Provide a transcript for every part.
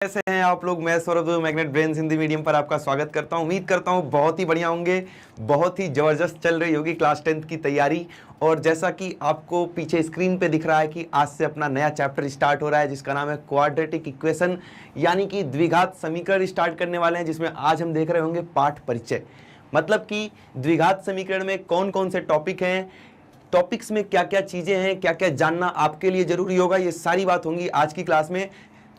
कैसे हैं आप लोग। मैं Saurabh magnet brains Hindi medium पर आपका स्वागत करता हूं। उम्मीद करता हूं बहुत ही बढ़िया होंगे। बहुत ही ज़बरदस्त चल रही होगी क्लास 10th की तैयारी। और जैसा कि आपको पीछे स्क्रीन पे दिख रहा है कि आज से अपना नया चैप्टर स्टार्ट हो रहा है जिसका नाम है क्वाड्रेटिक इक्वेशन, यानी कि द्विघात समीकरण स्टार्ट करने वाले हैं, जिसमें आज हम देख रहे होंगे पाठ परिचय। मतलब कि द्विघात समीकरण में कौन कौन से टॉपिक हैं, टॉपिक्स में क्या क्या चीज़ें हैं, क्या क्या जानना आपके लिए ज़रूरी होगा, ये सारी बात होंगी आज की क्लास में।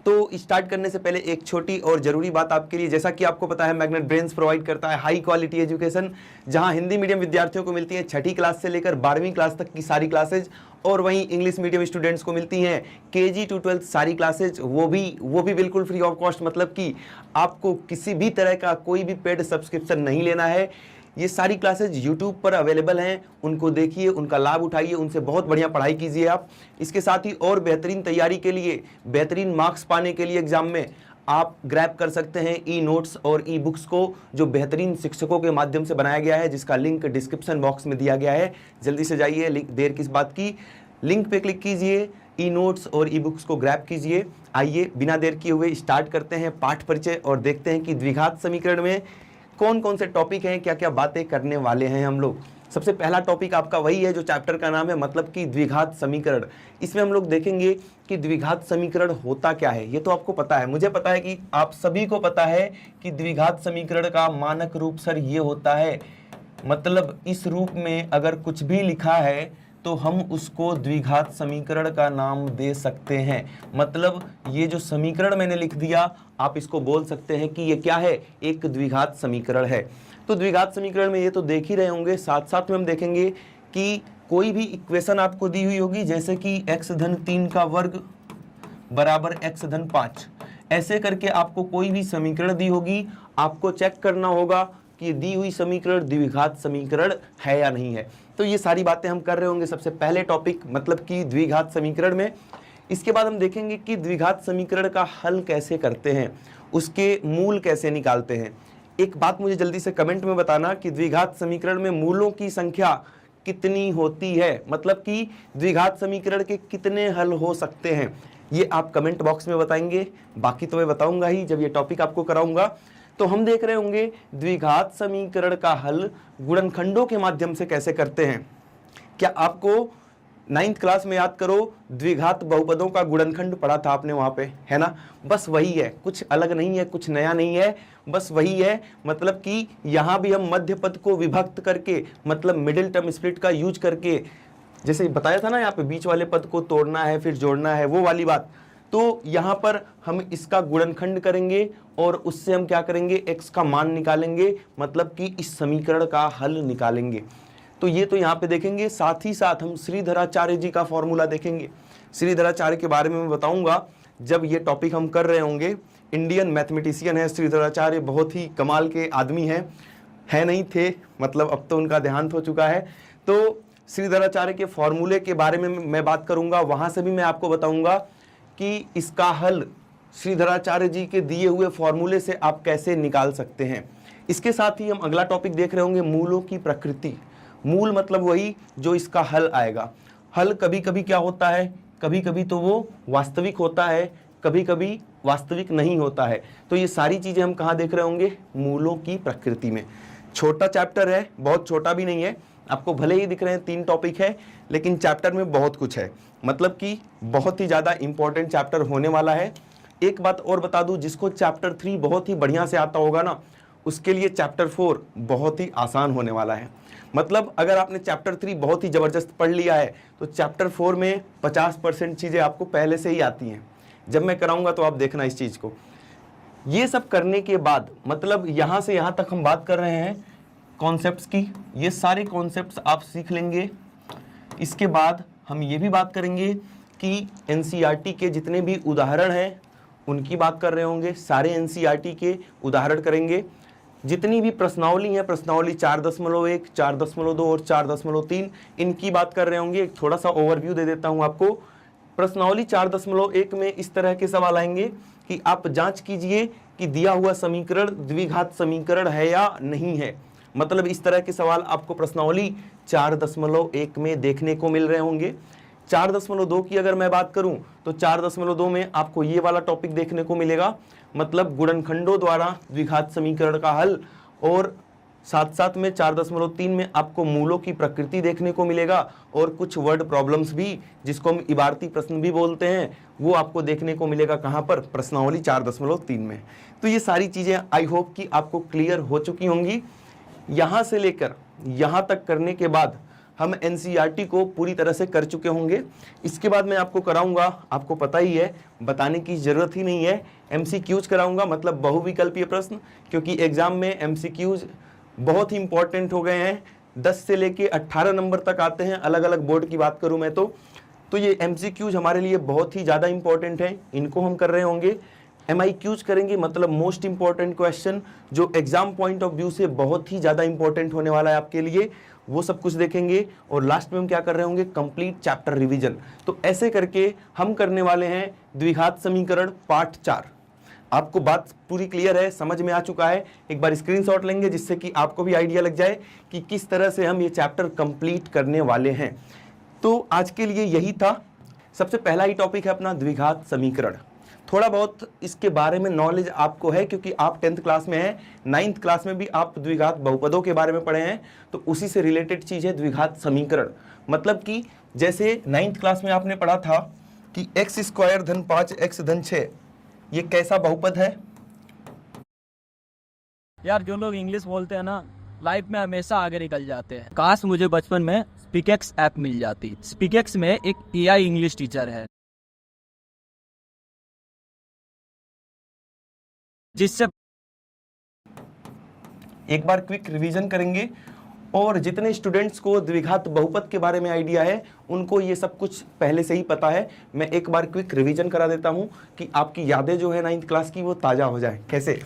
तो स्टार्ट करने से पहले एक छोटी और ज़रूरी बात आपके लिए, जैसा कि आपको पता है मैग्नेट ब्रेन्स प्रोवाइड करता है हाई क्वालिटी एजुकेशन, जहां हिंदी मीडियम विद्यार्थियों को मिलती है 6ठी क्लास से लेकर 12वीं क्लास तक की सारी क्लासेज, और वहीं इंग्लिश मीडियम स्टूडेंट्स को मिलती हैं KG to 12th सारी क्लासेज, वो भी बिल्कुल फ्री ऑफ कॉस्ट। मतलब कि आपको किसी भी तरह का कोई भी पेड सब्सक्रिप्शन नहीं लेना है। ये सारी क्लासेज YouTube पर अवेलेबल हैं, उनको देखिए, उनका लाभ उठाइए, उनसे बहुत बढ़िया पढ़ाई कीजिए आप। इसके साथ ही और बेहतरीन तैयारी के लिए, बेहतरीन मार्क्स पाने के लिए एग्जाम में आप ग्रैब कर सकते हैं ई नोट्स और ई बुक्स को, जो बेहतरीन शिक्षकों के माध्यम से बनाया गया है, जिसका लिंक डिस्क्रिप्शन बॉक्स में दिया गया है। जल्दी से जाइए, देर किस बात की, लिंक पे क्लिक कीजिए, ई नोट्स और ई बुक्स को ग्रैब कीजिए। आइए बिना देर किए हुए स्टार्ट करते हैं पाठ परिचय और देखते हैं कि द्विघात समीकरण में कौन कौन से टॉपिक हैं, क्या क्या बातें करने वाले हैं हम लोग। सबसे पहला टॉपिक आपका वही है जो चैप्टर का नाम है, मतलब कि द्विघात समीकरण। इसमें हम लोग देखेंगे कि द्विघात समीकरण होता क्या है। ये तो आपको पता है, मुझे पता है कि आप सभी को पता है कि द्विघात समीकरण का मानक रूप सर ये होता है। मतलब इस रूप में अगर कुछ भी लिखा है तो हम उसको द्विघात समीकरण का नाम दे सकते हैं। मतलब ये जो समीकरण मैंने लिख दिया, आप इसको बोल सकते हैं कि ये क्या है, एक द्विघात समीकरण है। तो द्विघात समीकरण में ये तो देख ही रहे होंगे, साथ साथ में हम देखेंगे कि कोई भी इक्वेशन आपको दी हुई होगी, जैसे कि x3 का वर्ग बराबर x5, ऐसे करके आपको कोई भी समीकरण दी होगी, आपको चेक करना होगा कि दी हुई समीकरण द्विघात समीकरण है या नहीं है। तो ये सारी बातें हम कर रहे होंगे सबसे पहले टॉपिक, मतलब कि द्विघात समीकरण में। इसके बाद हम देखेंगे कि द्विघात समीकरण का हल कैसे करते हैं, उसके मूल कैसे निकालते हैं। एक बात मुझे जल्दी से कमेंट में बताना कि द्विघात समीकरण में मूलों की संख्या कितनी होती है, मतलब कि द्विघात समीकरण के कितने हल हो सकते हैं, ये आप कमेंट बॉक्स में बताएंगे। बाकी तो मैं बताऊंगा ही जब ये टॉपिक आपको कराऊंगा। तो हम देख रहे होंगे द्विघात समीकरण का हल गुणनखंडों के माध्यम से कैसे करते हैं। क्या आपको 9th क्लास में याद करो, द्विघात बहुपदों का गुणनखंड पढ़ा था आपने वहां पे, है ना। बस वही है, कुछ अलग नहीं है, कुछ नया नहीं है, बस वही है। मतलब कि यहां भी हम मध्य पद को विभक्त करके, मतलब मिडिल टर्म स्प्लिट का यूज करके, जैसे बताया था ना, यहाँ पे बीच वाले पद को तोड़ना है फिर जोड़ना है, वो वाली बात। तो यहाँ पर हम इसका गुणनखंड करेंगे और उससे हम क्या करेंगे, x का मान निकालेंगे, मतलब कि इस समीकरण का हल निकालेंगे। तो ये तो यहाँ पे देखेंगे, साथ ही साथ हम श्रीधराचार्य जी का फॉर्मूला देखेंगे। श्रीधराचार्य के बारे में मैं बताऊंगा जब ये टॉपिक हम कर रहे होंगे। इंडियन मैथमेटिशियन है श्रीधराचार्य, बहुत ही कमाल के आदमी हैं, है नहीं थे, मतलब अब तो उनका देहांत हो चुका है। तो श्रीधराचार्य के फॉर्मूले के बारे में मैं बात करूंगा, वहां से भी मैं आपको बताऊंगा कि इसका हल श्रीधराचार्य जी के दिए हुए फॉर्मूले से आप कैसे निकाल सकते हैं। इसके साथ ही हम अगला टॉपिक देख रहे होंगे, मूलों की प्रकृति। मूल मतलब वही जो इसका हल आएगा। हल कभी कभी क्या होता है, कभी कभी तो वो वास्तविक होता है, कभी कभी वास्तविक नहीं होता है। तो ये सारी चीजें हम कहाँ देख रहे होंगे, मूलों की प्रकृति में। छोटा चैप्टर है, बहुत छोटा भी नहीं है, आपको भले ही दिख रहे हैं 3 टॉपिक है, लेकिन चैप्टर में बहुत कुछ है। मतलब कि बहुत ही ज़्यादा इंपॉर्टेंट चैप्टर होने वाला है। एक बात और बता दूं, जिसको चैप्टर 3 बहुत ही बढ़िया से आता होगा ना, उसके लिए चैप्टर 4 बहुत ही आसान होने वाला है। मतलब अगर आपने चैप्टर 3 बहुत ही ज़बरदस्त पढ़ लिया है तो चैप्टर 4 में 50% चीज़ें आपको पहले से ही आती हैं। जब मैं कराऊंगा तो आप देखना इस चीज़ को। ये सब करने के बाद, मतलब यहाँ से यहाँ तक हम बात कर रहे हैं कॉन्सेप्ट्स की, ये सारे कॉन्सेप्ट्स आप सीख लेंगे। इसके बाद हम ये भी बात करेंगे कि NCERT के जितने भी उदाहरण हैं उनकी बात कर रहे होंगे, सारे NCERT के उदाहरण करेंगे। जितनी भी प्रश्नावली है, प्रश्नावली 4.1, 4.2 और 4.3, इनकी बात कर रहे होंगे। एक थोड़ा सा ओवरव्यू दे देता हूं आपको। प्रश्नावली 4.1 में इस तरह के सवाल आएंगे कि आप जांच कीजिए कि दिया हुआ समीकरण द्विघात समीकरण है या नहीं है। मतलब इस तरह के सवाल आपको प्रश्नावली 4.1 में देखने को मिल रहे होंगे। 4.2 की अगर मैं बात करूं तो 4.2 में आपको ये वाला टॉपिक देखने को मिलेगा, मतलब गुणनखंडों द्वारा द्विघात समीकरण का हल, और साथ साथ में 4.3 में आपको मूलों की प्रकृति देखने को मिलेगा और कुछ वर्ड प्रॉब्लम्स भी, जिसको हम इबारती प्रश्न भी बोलते हैं, वो आपको देखने को मिलेगा कहाँ पर, प्रश्नावली 4.3 में। तो ये सारी चीजें आई होप कि आपको क्लियर हो चुकी होंगी। यहाँ से लेकर यहाँ तक करने के बाद हम एनसीईआरटी को पूरी तरह से कर चुके होंगे। इसके बाद मैं आपको कराऊंगा, आपको पता ही है, बताने की जरूरत ही नहीं है, एमसीक्यूज कराऊंगा, मतलब बहुविकल्पीय प्रश्न, क्योंकि एग्जाम में एमसीक्यूज बहुत ही इंपॉर्टेंट हो गए हैं। 10 से लेके 18 नंबर तक आते हैं, अलग अलग बोर्ड की बात करूं मैं तो ये एमसीक्यूज हमारे लिए बहुत ही ज़्यादा इंपॉर्टेंट है, इनको हम कर रहे होंगे। एमआईक्यूज करेंगे, मतलब मोस्ट इंपॉर्टेंट क्वेश्चन, जो एग्जाम पॉइंट ऑफ व्यू से बहुत ही ज़्यादा इंपॉर्टेंट होने वाला है आपके लिए, वो सब कुछ देखेंगे। और लास्ट में हम क्या कर रहे होंगे, कंप्लीट चैप्टर रिवीजन। तो ऐसे करके हम करने वाले हैं द्विघात समीकरण पार्ट 4। आपको बात पूरी क्लियर है, समझ में आ चुका है? एक बार स्क्रीनशॉट लेंगे जिससे कि आपको भी आइडिया लग जाए कि किस तरह से हम ये चैप्टर कंप्लीट करने वाले हैं। तो आज के लिए यही था। सबसे पहला ही टॉपिक है अपना द्विघात समीकरण। थोड़ा बहुत इसके बारे में नॉलेज आपको है क्योंकि आप 10th क्लास में हैं, 9th क्लास में भी आप द्विघात बहुपदों के बारे में पढ़े हैं, तो उसी से रिलेटेड चीज़ है द्विघात समीकरण। मतलब कि जैसे 9th क्लास में आपने पढ़ा था कि x² धन 5x धन 6 ये कैसा बहुपद है? यार जो लोग इंग्लिश बोलते हैं ना, लाइफ में हमेशा आगे निकल जाते हैं। काश मुझे बचपन में स्पीकेक्स ऐप मिल जाती। स्पीकेक्स में एक एआई इंग्लिश टीचर है जिससे एक बार क्विक रिवीजन करेंगे, और जितने स्टूडेंट्स को द्विघात बहुपद के बारे में आइडिया है उनको ये सब कुछ पहले से ही पता है। मैं एक बार क्विक रिवीजन करा देता हूं कि आपकी यादें जो है 9th क्लास की वो ताज़ा हो जाए। कैसे?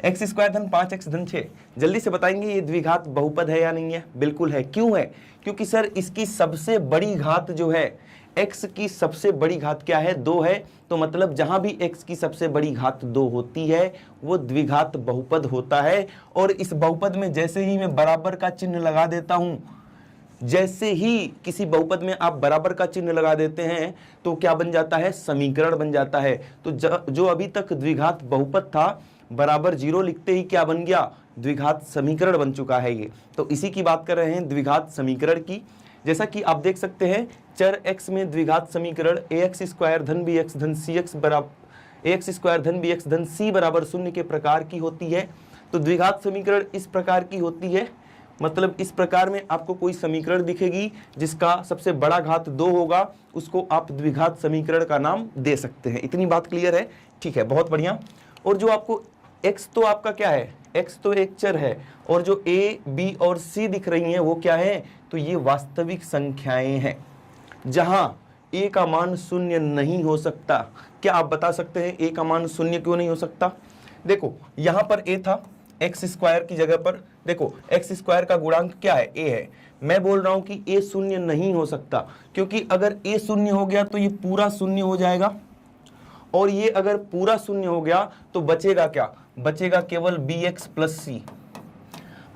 x² धन 5x धन 6, जल्दी से बताएंगे ये द्विघात बहुपद है या नहीं है? बिल्कुल है। क्यों है? क्योंकि सर इसकी सबसे बड़ी घात जो है, x की सबसे बड़ी घात क्या है? 2 है। तो मतलब जहां भी x की सबसे बड़ी घात 2 होती है वो द्विघात बहुपद होता है। और इस बहुपद में जैसे ही मैं बराबर का चिन्ह लगा देता हूं, जैसे ही किसी बहुपद में आप बराबर का चिन्ह लगा देते हैं तो क्या बन जाता है? समीकरण बन जाता है। तो जो अभी तक द्विघात बहुपद था, बराबर 0 लिखते ही क्या बन गया? द्विघात समीकरण बन चुका है ये। तो इसी की बात कर रहे हैं, द्विघात समीकरण की। जैसा कि आप देख सकते हैं, चर x में द्विघात समीकरण ax² धन bx धन cx बराबर ax² धन bx धन c बराबर 0 के प्रकार की होती है। तो द्विघात समीकरण इस प्रकार की होती है, मतलब इस प्रकार में आपको कोई समीकरण दिखेगी जिसका सबसे बड़ा घात 2 होगा, उसको आप द्विघात समीकरण का नाम दे सकते हैं। इतनी बात क्लियर है? ठीक है, बहुत बढ़िया। और जो आपको x तो आपका क्या है? x तो एक चर है, और जो a, b और c दिख रही हैं वो क्या है? तो ये वास्तविक संख्याएं हैं जहां a का मान 0 नहीं हो सकता। क्या आप बता सकते हैं a का मान 0 क्यों नहीं हो सकता? देखो यहां पर a था, x² की जगह पर देखो x² का गुणांक क्या है? a है। मैं बोल रहा हूं कि a 0 नहीं हो सकता, क्योंकि अगर a 0 हो गया तो ये पूरा 0 हो जाएगा, और ये अगर पूरा 0 हो गया तो बचेगा क्या? बचेगा केवल bx प्लस c।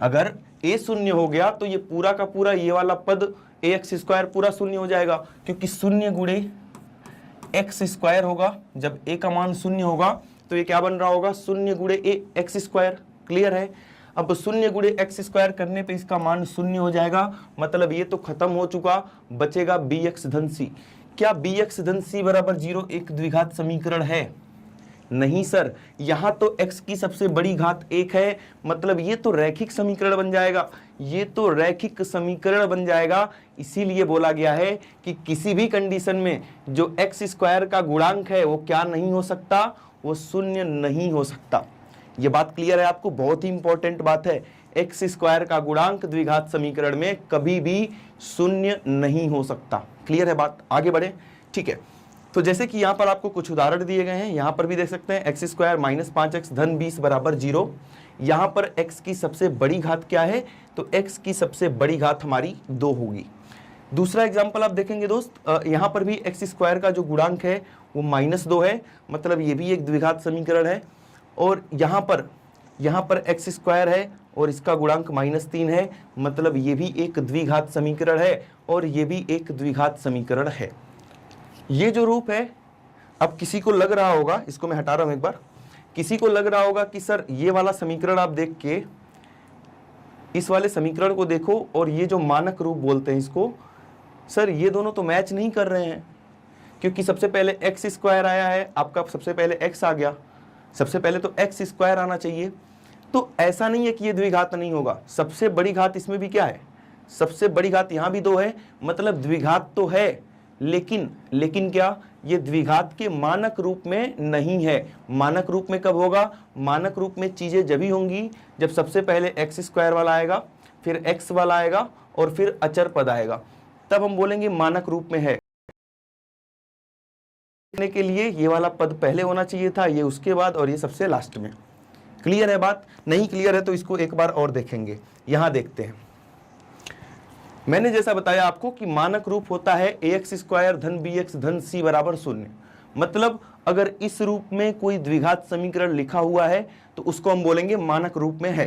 अगर a 0 हो गया तो ये पूरा का पूरा ये वाला पद ax² पूरा 0 हो जाएगा, क्योंकि 0 गुणे x² होगा। जब a का मान 0 होगा तो ये क्या बन रहा होगा? 0 गुणे x²। क्लियर है? अब 0 गुणे x² करने पे इसका मान 0 हो जाएगा, मतलब ये तो खत्म हो चुका, बचेगा bx धन c। क्या bx धन c बराबर 0 एक द्विघात समीकरण है? नहीं सर, यहां तो x की सबसे बड़ी घात 1 है, मतलब ये तो रैखिक समीकरण बन जाएगा, ये तो रैखिक समीकरण बन जाएगा। इसीलिए बोला गया है कि किसी भी कंडीशन में जो x² का गुणांक है वो क्या नहीं हो सकता? वो 0 नहीं हो सकता। ये बात क्लियर है आपको? बहुत ही इंपॉर्टेंट बात है, x² का गुणांक द्विघात समीकरण में कभी भी 0 नहीं हो सकता। क्लियर है बात? आगे बढ़े। ठीक है, तो जैसे कि यहाँ पर आपको कुछ उदाहरण दिए गए हैं, यहाँ पर भी देख सकते हैं x² माइनस 5x धन 20 बराबर 0। यहाँ पर x की सबसे बड़ी घात क्या है? तो x की सबसे बड़ी घात हमारी 2 होगी। दूसरा एग्जाम्पल आप देखेंगे दोस्त, यहाँ पर भी x² का जो गुणांक है वो -2 है, मतलब ये भी एक द्विघात समीकरण है। और यहाँ पर x² है और इसका गुणांक -3 है, मतलब ये भी एक द्विघात समीकरण है, और ये भी एक द्विघात समीकरण है। ये जो रूप है, अब किसी को लग रहा होगा, इसको मैं हटा रहा हूं एक बार, किसी को लग रहा होगा कि सर ये वाला समीकरण आप देख के इस वाले समीकरण को देखो और ये जो मानक रूप बोलते हैं इसको, सर ये दोनों तो मैच नहीं कर रहे हैं, क्योंकि सबसे पहले एक्स स्क्वायर आया है आपका, सबसे पहले एक्स आ गया, सबसे पहले तो एक्स स्क्वायर आना चाहिए। तो ऐसा नहीं है कि ये द्विघात नहीं होगा, सबसे बड़ी घात इसमें भी क्या है, सबसे बड़ी घात यहां भी 2 है, मतलब द्विघात तो है, लेकिन क्या, ये द्विघात के मानक रूप में नहीं है। मानक रूप में कब होगा, मानक रूप में चीजें जब ही होंगी जब सबसे पहले एक्स स्क्वायर वाला आएगा, फिर एक्स वाला आएगा और फिर अचर पद आएगा, तब हम बोलेंगे मानक रूप में है। के लिए ये वाला पद पहले होना चाहिए था, ये उसके बाद, और ये सबसे लास्ट में। क्लियर है बात? नहीं क्लियर है तो इसको एक बार और देखेंगे। यहां देखते हैं, मैंने जैसा बताया आपको कि मानक रूप होता है ax स्क्वायर धन bx धन c बराबर 0। मतलब अगर इस रूप में कोई द्विघात समीकरण लिखा हुआ है तो उसको हम बोलेंगे मानक रूप में है।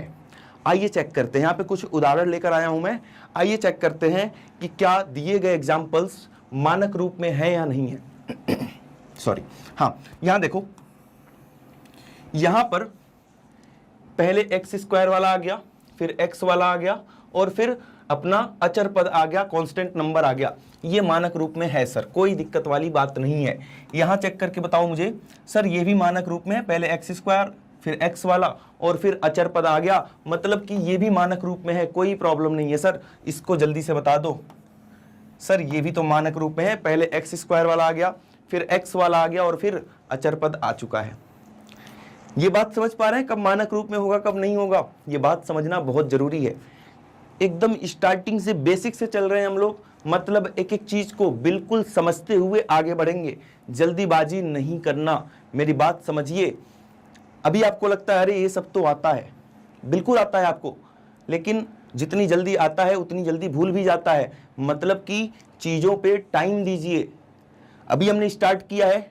आइए चेक करते हैं, यहाँ पे कुछ उदाहरण लेकर आया हूं मैं, आइए चेक करते हैं कि क्या दिए गए एग्जाम्पल्स मानक रूप में है या नहीं है। सॉरी, हाँ, यहां देखो, यहां पर पहले एक्स स्क्वायर वाला आ गया, फिर एक्स वाला आ गया और फिर अपना अचर पद आ गया, कांस्टेंट नंबर आ गया। ये मानक रूप में है सर, कोई दिक्कत वाली बात नहीं है। यहां चेक करके बताओ मुझे, सर ये भी मानक रूप में है, पहले एक्स स्क्वायर फिर एक्स वाला और फिर अचर पद आ गया, मतलब कि ये भी मानक रूप में है, कोई प्रॉब्लम नहीं है। सर इसको जल्दी से बता दो, सर ये भी तो मानक रूप में है, पहले एक्स स्क्वायर वाला आ गया, फिर एक्स वाला आ गया और फिर अचर पद आ चुका है। ये बात समझ पा रहे हैं कब मानक रूप में होगा कब नहीं होगा, ये बात समझना बहुत जरूरी है। एकदम स्टार्टिंग से बेसिक से चल रहे हैं हम लोग, मतलब एक एक चीज को बिल्कुल समझते हुए आगे बढ़ेंगे, जल्दीबाजी नहीं करना, मेरी बात समझिए। अभी आपको लगता है अरे ये सब तो आता है, बिल्कुल आता है आपको, लेकिन जितनी जल्दी आता है उतनी जल्दी भूल भी जाता है। मतलब कि चीजों पे टाइम दीजिए। अभी हमने स्टार्ट किया है,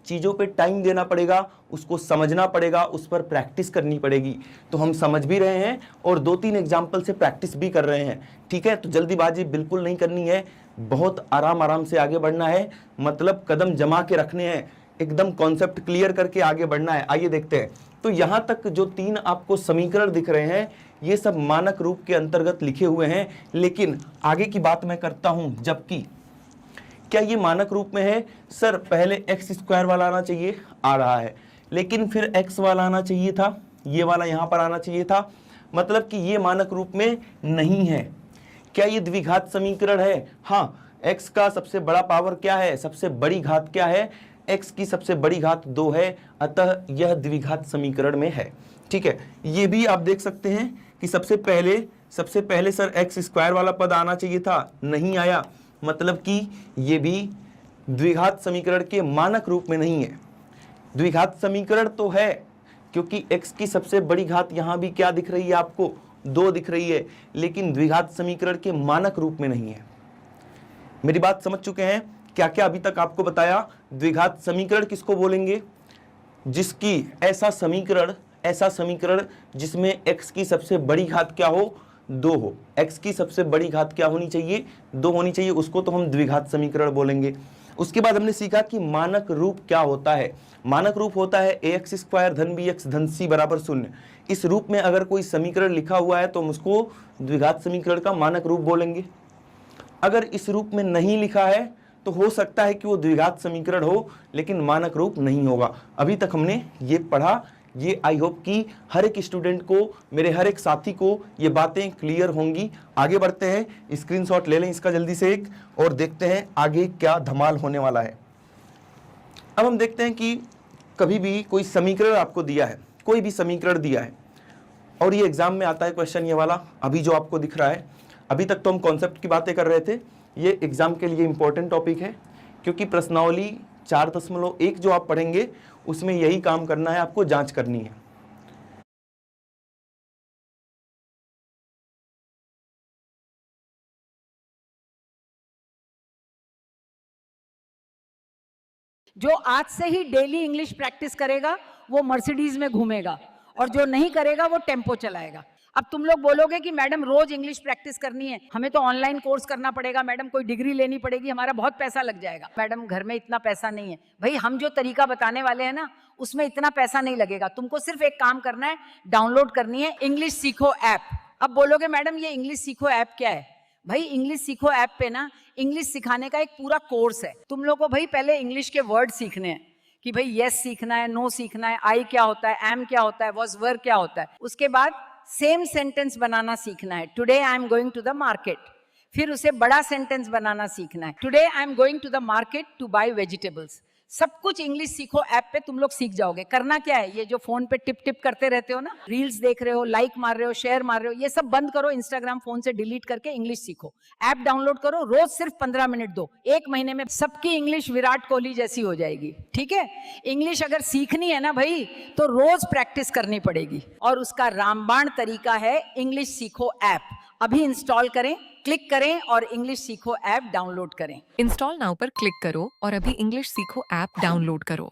चीज़ों पे टाइम देना पड़ेगा, उसको समझना पड़ेगा, उस पर प्रैक्टिस करनी पड़ेगी। तो हम समझ भी रहे हैं और 2-3 एग्जाम्पल से प्रैक्टिस भी कर रहे हैं, ठीक है। तो जल्दीबाजी बिल्कुल नहीं करनी है, बहुत आराम से आगे बढ़ना है, मतलब कदम जमा के रखने हैं, एकदम कॉन्सेप्ट क्लियर करके आगे बढ़ना है। आइए देखते हैं, तो यहाँ तक जो 3 आपको समीकरण दिख रहे हैं ये सब मानक रूप के अंतर्गत लिखे हुए हैं, लेकिन आगे की बात मैं करता हूँ। जबकि क्या ये मानक रूप में है? सर पहले एक्स स्क्वायर वाला आना चाहिए, आ रहा है, लेकिन फिर एक्स वाला आना चाहिए था, ये वाला यहां पर आना चाहिए था, मतलब कि ये मानक रूप में नहीं है। क्या ये द्विघात समीकरण है? हाँ, एक्स का सबसे बड़ा पावर क्या है, सबसे बड़ी घात क्या है, एक्स की सबसे बड़ी घात 2 है, अतः यह द्विघात समीकरण में है, ठीक है। ये भी आप देख सकते हैं कि सबसे पहले सर एक्स स्क्वायर वाला पद आना चाहिए था, नहीं आया, मतलब कि ये भी द्विघात समीकरण के मानक रूप में नहीं है। द्विघात समीकरण तो है, क्योंकि x की सबसे बड़ी घात यहां भी क्या दिख रही है आपको, 2 दिख रही है, लेकिन द्विघात समीकरण के मानक रूप में नहीं है। मेरी बात समझ चुके हैं? क्या क्या अभी तक आपको बताया। द्विघात समीकरण किसको बोलेंगे? जिसकी ऐसा समीकरण जिसमें x की सबसे बड़ी घात क्या हो, 2 हो। x की सबसे बड़ी घात क्या होनी चाहिए, 2 होनी चाहिए, उसको तो हम द्विघात समीकरण बोलेंगे। उसके बाद हमने सीखा कि मानक रूप क्या होता है। मानक रूप होता है ax स्क्वायर धन bx धन c बराबर 0। इस रूप में अगर कोई समीकरण लिखा हुआ है तो हम उसको द्विघात समीकरण का मानक रूप बोलेंगे। अगर इस रूप में नहीं लिखा है तो हो सकता है कि वो द्विघात समीकरण हो, लेकिन मानक रूप नहीं होगा। अभी तक हमने ये पढ़ा, ये आई होप कि हर एक स्टूडेंट को, मेरे हर एक साथी को ये बातें क्लियर होंगी। आगे बढ़ते हैं, स्क्रीनशॉट ले लें इसका जल्दी से एक, और देखते हैं आगे क्या धमाल होने वाला है। अब हम देखते हैं कि कभी भी कोई समीकरण आपको दिया है, कोई भी समीकरण दिया है, और ये एग्जाम में आता है क्वेश्चन ये वाला, अभी जो आपको दिख रहा है। अभी तक तो हम कॉन्सेप्ट की बातें कर रहे थे, ये एग्जाम के लिए इंपॉर्टेंट टॉपिक है, क्योंकि प्रश्नावली 4.1 जो आप पढ़ेंगे उसमें यही काम करना है, आपको जांच करनी है। जो आज से ही डेली इंग्लिश प्रैक्टिस करेगा वो मर्सिडीज में घूमेगा, और जो नहीं करेगा वो टेम्पो चलाएगा। अब तुम लोग बोलोगे कि मैडम रोज इंग्लिश प्रैक्टिस करनी है, हमें तो ऑनलाइन कोर्स करना पड़ेगा, मैडम कोई डिग्री लेनी पड़ेगी, हमारा बहुत पैसा लग जाएगा। मैडम घर में इतना पैसा नहीं है। भाई हम जो तरीका बताने वाले हैं ना, उसमें इतना पैसा नहीं लगेगा। तुमको सिर्फ एक काम करना है, डाउनलोड करनी है इंग्लिश सीखो ऐप। अब बोलोगे मैडम ये इंग्लिश सीखो ऐप क्या है? भाई इंग्लिश सीखो ऐप पे ना इंग्लिश सिखाने का एक पूरा कोर्स है। तुम लोग को भाई पहले इंग्लिश के वर्ड सीखने हैं कि भाई यस सीखना है, नो सीखना है, आई क्या होता है, एम क्या होता है, वॉज वर क्या होता है। उसके बाद सेम सेंटेंस बनाना सीखना है, today I am going to the market. फिर उसे बड़ा सेंटेंस बनाना सीखना है, today I am going to the market to buy vegetables. सब कुछ इंग्लिश सीखो ऐप पे तुम लोग सीख जाओगे। करना क्या है, ये जो फोन पे टिप टिप करते रहते हो ना, रील्स देख रहे हो, लाइक मार रहे हो, शेयर मार रहे हो, ये सब बंद करो। इंस्टाग्राम फोन से डिलीट करके इंग्लिश सीखो। ऐप डाउनलोड करो, रोज सिर्फ 15 मिनट दो। 1 महीने में सबकी इंग्लिश विराट कोहली जैसी हो जाएगी। ठीक है, इंग्लिश अगर सीखनी है ना भाई, तो रोज प्रैक्टिस करनी पड़ेगी। और उसका रामबाण तरीका है इंग्लिश सीखो ऐप। अभी इंस्टॉल करें, क्लिक करें और इंग्लिश सीखो ऐप डाउनलोड करें। इंस्टॉल नाउ पर क्लिक करो और अभी इंग्लिश सीखो ऐप डाउनलोड करो।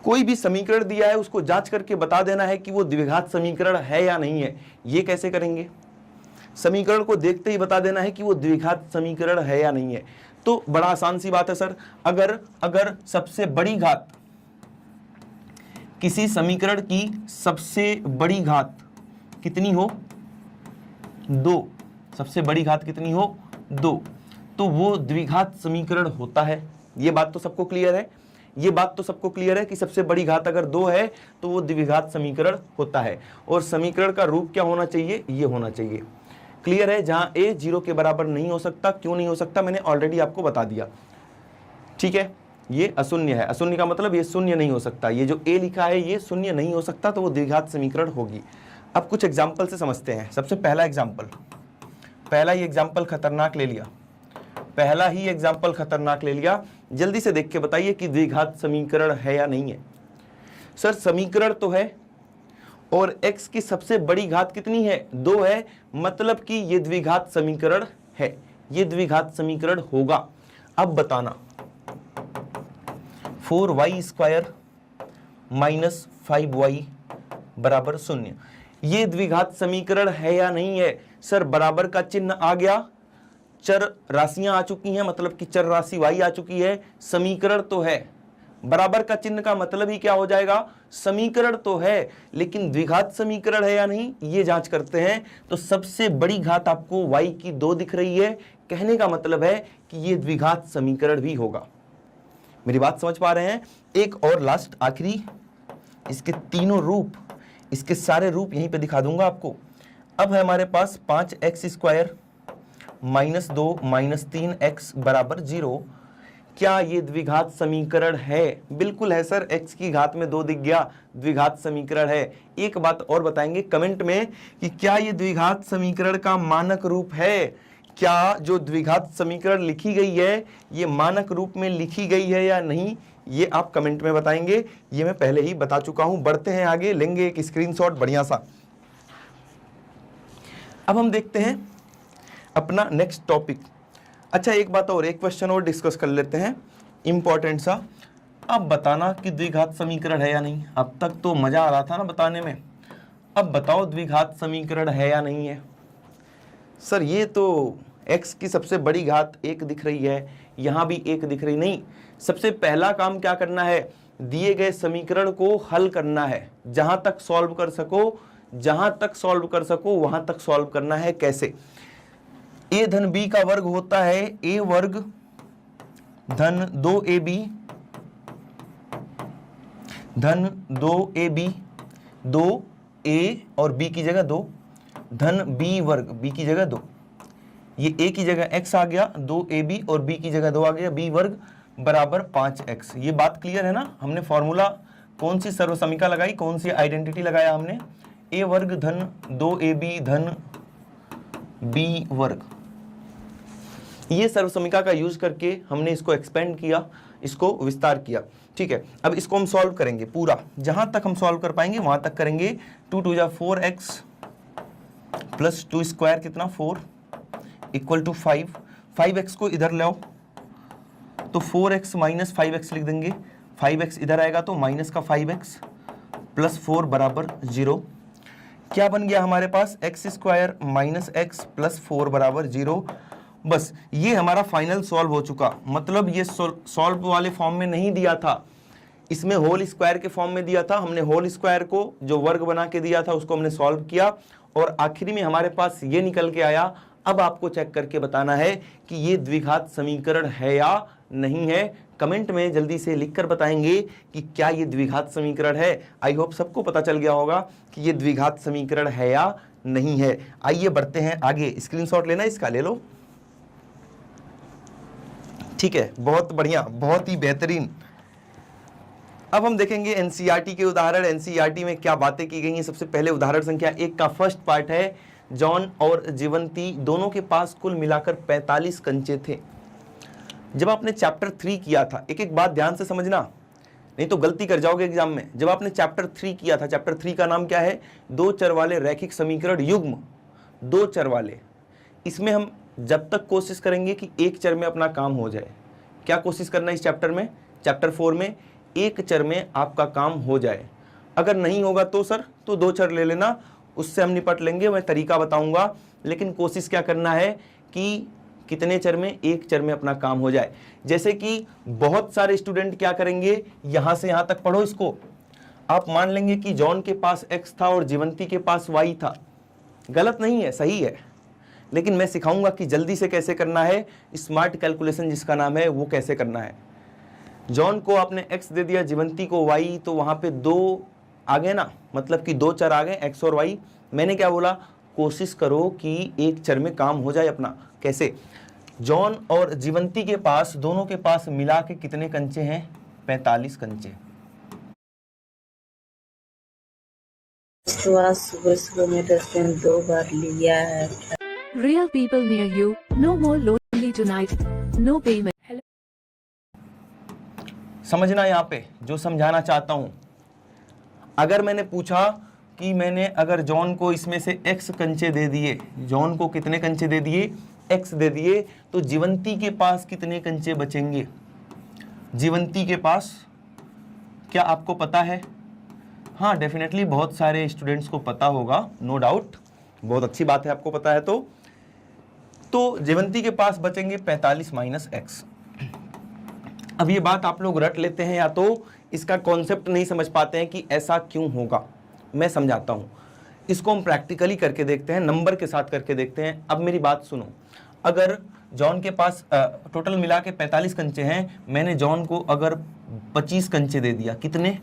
कोई भी समीकरण दिया है उसको जांच करके बता देना है कि वो द्विघात समीकरण है या नहीं है। ये कैसे करेंगे? समीकरण को देखते ही बता देना है कि वो द्विघात समीकरण है या नहीं है। तो बड़ा आसान सी बात है सर। अगर सबसे बड़ी घात, किसी समीकरण की सबसे बड़ी घात कितनी हो, 2, सबसे बड़ी घात कितनी हो, 2, तो वो द्विघात समीकरण होता है। ये बात तो सबको क्लियर है। ये बात तो सबको क्लियर है कि सबसे बड़ी घात अगर 2 है तो वो द्विघात समीकरण होता है। और समीकरण का रूप क्या होना चाहिए? ये होना चाहिए। क्लियर है? जहां a 0 के बराबर नहीं हो सकता। क्यों नहीं हो सकता? मैंने ऑलरेडी आपको बता दिया। ठीक है, ये अशून्य है। अशून्य का मतलब ये शून्य नहीं हो सकता। ये जो a लिखा है ये शून्य नहीं हो सकता, तो वो द्विघात समीकरण होगी। अब कुछ एग्जाम्पल से समझते हैं। सबसे पहला एग्जाम्पल, पहला ही एग्जाम्पल खतरनाक ले लिया, पहला ही एग्जाम्पल खतरनाक ले लिया। जल्दी से देख के बताइए कि द्विघात समीकरण है या नहीं है। सर समीकरण तो है और x की सबसे बड़ी घात कितनी है? 2 है, मतलब कि ये द्विघात समीकरण है, ये द्विघात समीकरण होगा। अब बताना 4y² माइनस 5y बराबर 0, ये द्विघात समीकरण है या नहीं है? सर बराबर का चिन्ह आ गया, चर राशियां आ चुकी हैं, मतलब कि चर राशि y आ चुकी है, समीकरण तो है। बराबर का चिन्ह का मतलब ही क्या हो जाएगा? समीकरण तो है, लेकिन द्विघात समीकरण है या नहीं ये जांच करते हैं। तो सबसे बड़ी घात आपको y की 2 दिख रही है, कहने का मतलब है कि ये द्विघात समीकरण भी होगा। मेरी बात समझ पा रहे हैं? एक और लास्ट आखिरी, इसके तीनों रूप, इसके सारे रूप यहीं पे दिखा दूंगा आपको। अब है हमारे पास 5x² माइनस 2 माइनस 3x बराबर 0। क्या ये द्विघात समीकरण है? बिल्कुल है सर, x की घात में 2 दिख गया, द्विघात समीकरण है। एक बात और बताएंगे कमेंट में कि क्या ये द्विघात समीकरण का मानक रूप है? क्या जो द्विघात समीकरण लिखी गई है ये मानक रूप में लिखी गई है या नहीं, ये आप कमेंट में बताएंगे। ये मैं पहले ही बता चुका हूं। बढ़ते हैं आगे, लेंगे एक स्क्रीनशॉट बढ़िया सा। अब हम देखते हैं अपना नेक्स्ट टॉपिक। अच्छा एक बात और, एक क्वेश्चन और डिस्कस कर लेते हैं, इंपॉर्टेंट सा। अब बताना कि द्विघात समीकरण है या नहीं। अब तक तो मजा आ रहा था ना बताने में, अब बताओ द्विघात समीकरण है या नहीं है। सर ये तो x की सबसे बड़ी घात 1 दिख रही है, यहां भी 1 दिख रही। नहीं, सबसे पहला काम क्या करना है? दिए गए समीकरण को हल करना है। जहां तक सॉल्व कर सको, जहां तक सॉल्व कर सको वहां तक सॉल्व करना है। कैसे? a धन b का वर्ग होता है a वर्ग धन 2ab धन 2ab, 2a और b की जगह 2 धन b वर्ग, b की जगह 2, ये a की जगह x आ गया, 2ab और b की जगह 2 आ गया, b वर्ग बराबर 5x। ये बात क्लियर है ना? हमने फॉर्मूला कौन सी सर्वसमीका लगाई, कौन सी आइडेंटिटी लगाया हमने? a वर्ग धन 2ab धन b वर्ग। ये सर्वसमीका का यूज करके हमने इसको एक्सपेंड किया, इसको विस्तार किया। ठीक है, अब इसको हम सॉल्व करेंगे पूरा, जहां तक हम सॉल्व कर पाएंगे वहां तक करेंगे। 2 2 जा 4x प्लस 2 स्क्वायर कितना 4 इक्वल टू 5। 5x को इधर लाओ तो 4x माइनस 5x लिख देंगे, 5x इधर आएगा तो माइनस का 5x प्लस 4 बराबर 0। क्या बन गया हमारे पास, x square minus x plus 4 बराबर 0। बस ये हमारा फाइनल सॉल्व हो चुका। मतलब ये सॉल्व वाले फॉर्म में नहीं दिया था, इसमें होल स्क्वायर के फॉर्म में दिया था। हमने होल स्क्वायर को जो वर्ग बना के दिया था उसको हमने सॉल्व किया और आखिरी में हमारे पास ये निकल के आया। अब आपको चेक करके बताना है कि ये द्विघात समीकरण है या नहीं है। कमेंट में जल्दी से लिखकर बताएंगे कि क्या ये द्विघात समीकरण है। आई होप सबको पता चल गया होगा कि ये द्विघात समीकरण है या नहीं है। आइए बढ़ते हैं आगे। स्क्रीनशॉट लेना इसका, ले लो। ठीक है, बहुत बढ़िया, बहुत ही बेहतरीन। अब हम देखेंगे एनसीईआरटी के उदाहरण। एनसीईआरटी में क्या बातें की गई हैं। सबसे पहले उदाहरण संख्या 1 का फर्स्ट पार्ट है, जॉन और जीवंती दोनों के पास कुल मिलाकर 45 कंचे थे। जब आपने चैप्टर 3 किया था, एक एक बात ध्यान से समझना नहीं तो गलती कर जाओगे एग्जाम में। जब आपने चैप्टर 3 किया था, चैप्टर 3 का नाम क्या है, 2 चर वाले रैखिक समीकरण युग्म, 2 चर वाले। इसमें हम जब तक कोशिश करेंगे कि एक चर में अपना काम हो जाए। क्या कोशिश करना है इस चैप्टर में, चैप्टर 4 में, एक चर में आपका काम हो जाए। अगर नहीं होगा तो सर तो 2 चर ले लेना, उससे हम निपट लेंगे, मैं तरीका बताऊंगा। लेकिन कोशिश क्या करना है कि कितने चर में, एक चर में अपना काम हो जाए। जैसे कि बहुत सारे स्टूडेंट क्या करेंगे, यहां से यहां तक पढ़ो इसको। आप मान लेंगे कि जॉन के पास x था और जीवंती के पास y था। गलत नहीं है, सही है, लेकिन मैं सिखाऊंगा कि जल्दी से कैसे करना है। स्मार्ट कैलकुलेशन जिसका नाम है वो कैसे करना है। जॉन को आपने x दे दिया, जीवंती को y, तो वहां पे 2 आ गए ना, मतलब कि 2 चर आ गए, x और y। मैंने क्या बोला, कोशिश करो कि एक चर में काम हो जाए अपना। कैसे, जॉन और जीवंती के पास, दोनों के पास मिला के कितने कंचे हैं, 45 कंचे। सुबह सुबह में डस्टबिन 2 बार लिया है। Real people near you, no more lonely tonight, no payment. समझना यहाँ पे जो समझाना चाहता हूं। अगर मैंने पूछा कि मैंने अगर जॉन को इसमें से x कंचे दे दिए, जॉन को कितने कंचे दे दिए, x दे दिए, तो जीवंती के पास कितने कंचे बचेंगे। जीवंती के पास क्या आपको पता है? हाँ, डेफिनेटली बहुत सारे स्टूडेंट्स को पता होगा, नो डाउट, बहुत अच्छी बात है आपको पता है। तो जीवंती के पास बचेंगे 45 माइनस x। अब ये बात आप लोग रट लेते हैं या तो इसका कॉन्सेप्ट नहीं समझ पाते हैं कि ऐसा क्यों होगा। मैं समझाता हूं, इसको हम प्रैक्टिकली करके देखते हैं, नंबर के साथ करके देखते हैं। अब मेरी बात सुनो, अगर जॉन के पास टोटल मिला के 45 कंचे हैं, मैंने जॉन को अगर 25 कंचे दे दिया, कितने,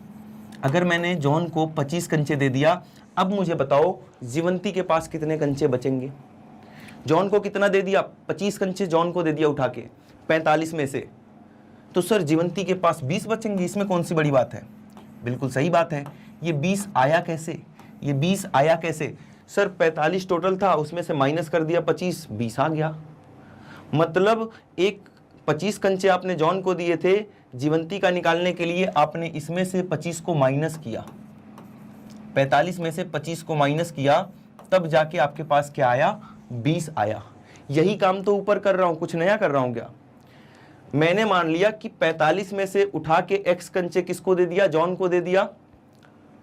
अगर मैंने जॉन को 25 कंचे दे दिया, अब मुझे बताओ जीवंती के पास कितने कंचे बचेंगे। जॉन को कितना दे दिया, 25 कंचे जॉन को दे दिया उठा के 45 में से, तो सर जीवंती के पास 20 बचेंगे। इसमें कौन सी बड़ी बात है, बिल्कुल सही बात है। ये 20 आया कैसे, ये 20 आया कैसे, सर 45 टोटल था, उसमें से माइनस कर दिया 25, 20 आ गया। मतलब एक 25 कंचे आपने जॉन को दिए थे, जीवंती का निकालने के लिए आपने इसमें से 25 को माइनस किया, 45 में से 25 को माइनस किया, तब जाके आपके पास क्या आया, 20 आया। यही काम तो ऊपर कर रहा हूं, कुछ नया कर रहा हूं क्या। मैंने मान लिया कि 45 में से उठा के x कंचे किसको दे दिया, जॉन को दे दिया।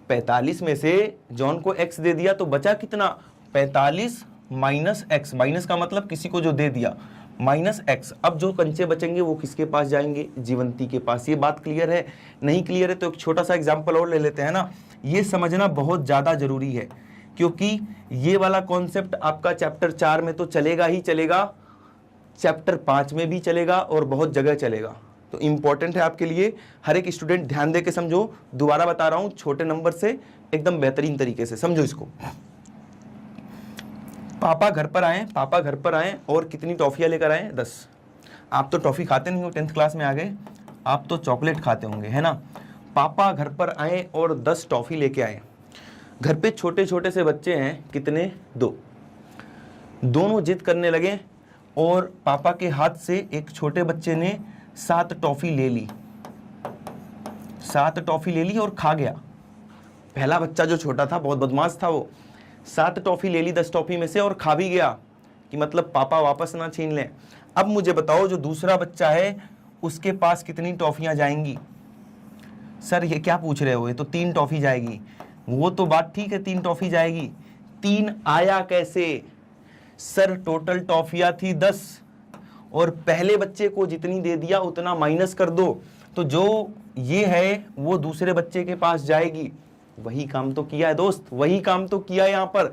45 में से जॉन को x दे दिया तो बचा कितना, 45 माइनस x, माइनस का मतलब किसी को जो दे दिया, माइनस x। अब जो कंचे बचेंगे वो किसके पास जाएंगे, जीवंती के पास। ये बात क्लियर है? नहीं क्लियर है तो एक छोटा सा एग्जाम्पल और ले लेते हैं ना। ये समझना बहुत ज़्यादा जरूरी है, क्योंकि ये वाला कॉन्सेप्ट आपका चैप्टर 4 में तो चलेगा ही चलेगा, चैप्टर 5 में भी चलेगा और बहुत जगह चलेगा। तो इंपॉर्टेंट है आपके लिए, हर एक स्टूडेंट ध्यान दे के समझो। दोबारा बता रहा हूं, छोटे नंबर से एकदम बेहतरीन तरीके से समझो इसको। पापा घर पर आए और कितनी टॉफियां लेकर आए, 10। आप तो टॉफी खाते नहीं हो, 10th क्लास में आ गए, आप तो चॉकलेट खाते होंगे, है ना। पापा घर पर आए और 10 टॉफी लेके आए। घर पे छोटे छोटे से बच्चे हैं, कितने, 2। दोनों जिद करने लगे और पापा के हाथ से एक छोटे बच्चे ने 7 टॉफी ले ली, 7 टॉफी ले ली और खा गया। पहला बच्चा जो छोटा था, बहुत बदमाश था, वो 7 टॉफी ले ली 10 टॉफी में से और खा भी गया, कि मतलब पापा वापस ना छीन लें। अब मुझे बताओ जो दूसरा बच्चा है उसके पास कितनी टॉफियां जाएंगी। सर ये क्या पूछ रहे हो, ये तो 3 टॉफी जाएगी। वो तो बात ठीक है, 3 टॉफी जाएगी, 3 आया कैसे? सर टोटल टॉफियां थी 10 और पहले बच्चे को जितनी दे दिया उतना माइनस कर दो, तो जो ये है वो दूसरे बच्चे के पास जाएगी। वही काम तो किया है दोस्त, वही काम तो किया है। यहाँ पर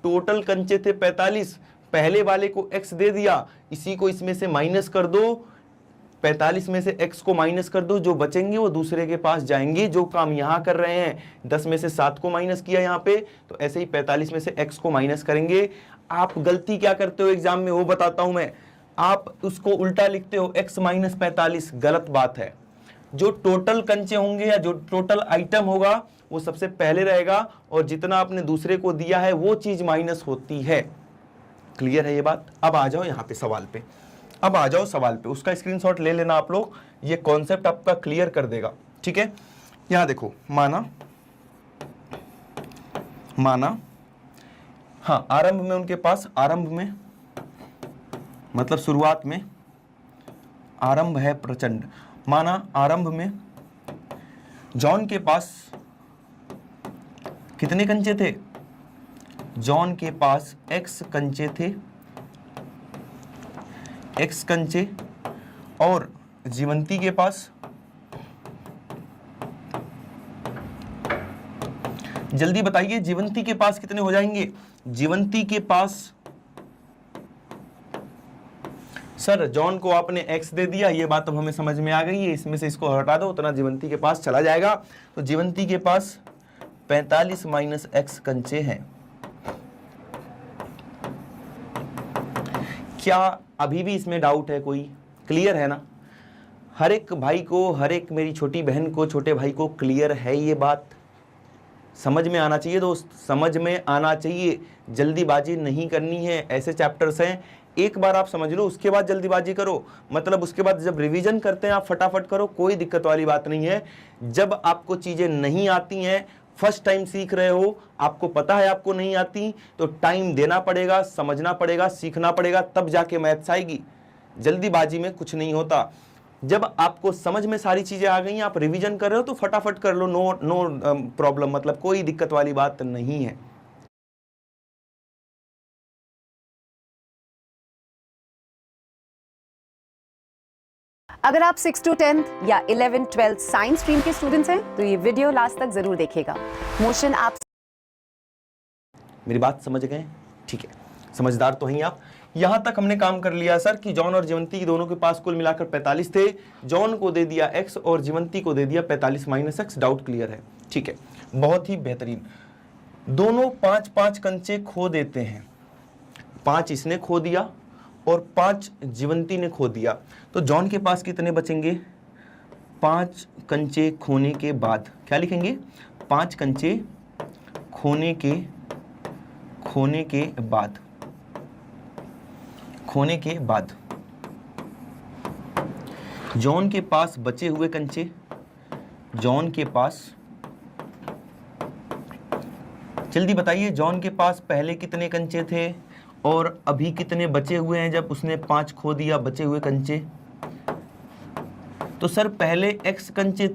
टोटल कंचे थे 45, पहले वाले को x दे दिया, इसी को इसमें से माइनस कर दो, 45 में से x को माइनस कर दो, जो बचेंगे वो दूसरे के पास जाएंगे। जो काम यहाँ कर रहे हैं, 10 में से 7 को माइनस किया यहाँ पे, तो ऐसे ही 45 में से x को माइनस करेंगे। आप गलती क्या करते हो एग्जाम में वो बताता हूं मैं, आप उसको उल्टा लिखते हो x माइनस 45, गलत बात है। जो टोटल कंचे होंगे या जो टोटल आइटम होगा वो सबसे पहले रहेगा, और जितना आपने दूसरे को दिया है वो चीज माइनस होती है। क्लियर है ये बात? अब आ जाओ यहाँ पे सवाल पे, अब आ जाओ सवाल पे, उसका स्क्रीनशॉट ले लेना आप लोग, ये कॉन्सेप्ट आपका क्लियर कर देगा। ठीक है, यहां देखो, माना हाँ, आरंभ में उनके पास, आरंभ में मतलब शुरुआत में, आरंभ है प्रचंड। माना आरंभ में जॉन के पास कितने कंचे थे? जॉन के पास x कंचे थे, x कंचे, और जीवंती के पास, जल्दी बताइए जीवंती के पास कितने हो जाएंगे? जीवंती के पास, सर जॉन को आपने x दे दिया, ये बात अब हमें समझ में आ गई है, इसमें से इसको हटा दो, उतना जीवंती के पास चला जाएगा। तो जीवंती के पास 45 माइनस x कंचे हैं। क्या अभी भी इसमें डाउट है कोई? क्लियर है ना? हर एक भाई को, हर एक मेरी छोटी बहन को, छोटे भाई को क्लियर है ये बात? समझ में आना चाहिए दोस्त, समझ में आना चाहिए, जल्दीबाजी नहीं करनी है। ऐसे चैप्टर्स हैं, एक बार आप समझ लो उसके बाद जल्दीबाजी करो, मतलब उसके बाद जब रिवीजन करते हैं आप फटाफट करो, कोई दिक्कत वाली बात नहीं है। जब आपको चीजें नहीं आती हैं, फर्स्ट टाइम सीख रहे हो, आपको पता है आपको नहीं आती, तो टाइम देना पड़ेगा, समझना पड़ेगा, सीखना पड़ेगा, तब जाके मैथ्स आएगी। जल्दीबाजी में कुछ नहीं होता। जब आपको समझ में सारी चीजें आ गई, आप रिवीजन कर रहे हो तो फटाफट कर लो, नो प्रॉब्लम, मतलब कोई दिक्कत वाली बात नहीं है। अगर आप 6 to 10th या 11 12 साइंस स्ट्रीम के स्टूडेंट्स हैं तो ये वीडियो लास्ट तक जरूर देखिएगा। मोशन आप मेरी बात समझ गए? ठीक है, समझदार तो हैं आप। यहां तक हमने काम कर लिया सर कि जॉन और जीवंती दोनों के पास कुल मिलाकर 45 थे, जॉन को दे दिया x और जीवंती को दे दिया 45 माइनस x। डाउट क्लियर है? ठीक है, बहुत ही बेहतरीन। दोनों 5-5 कंचे खो देते हैं, 5 इसने खो दिया और 5 जीवंती ने खो दिया, तो जॉन के पास कितने बचेंगे? 5 कंचे खोने के बाद क्या लिखेंगे? 5 कंचे खोने के बाद जॉन के पास बचे हुए कंचे, जॉन के पास, जल्दी बताइए, जॉन के पास पहले कितने कंचे थे और अभी कितने बचे हुए हैं जब उसने 5 खो दिया बचे हुए कंचे? तो सर पहले x कंचे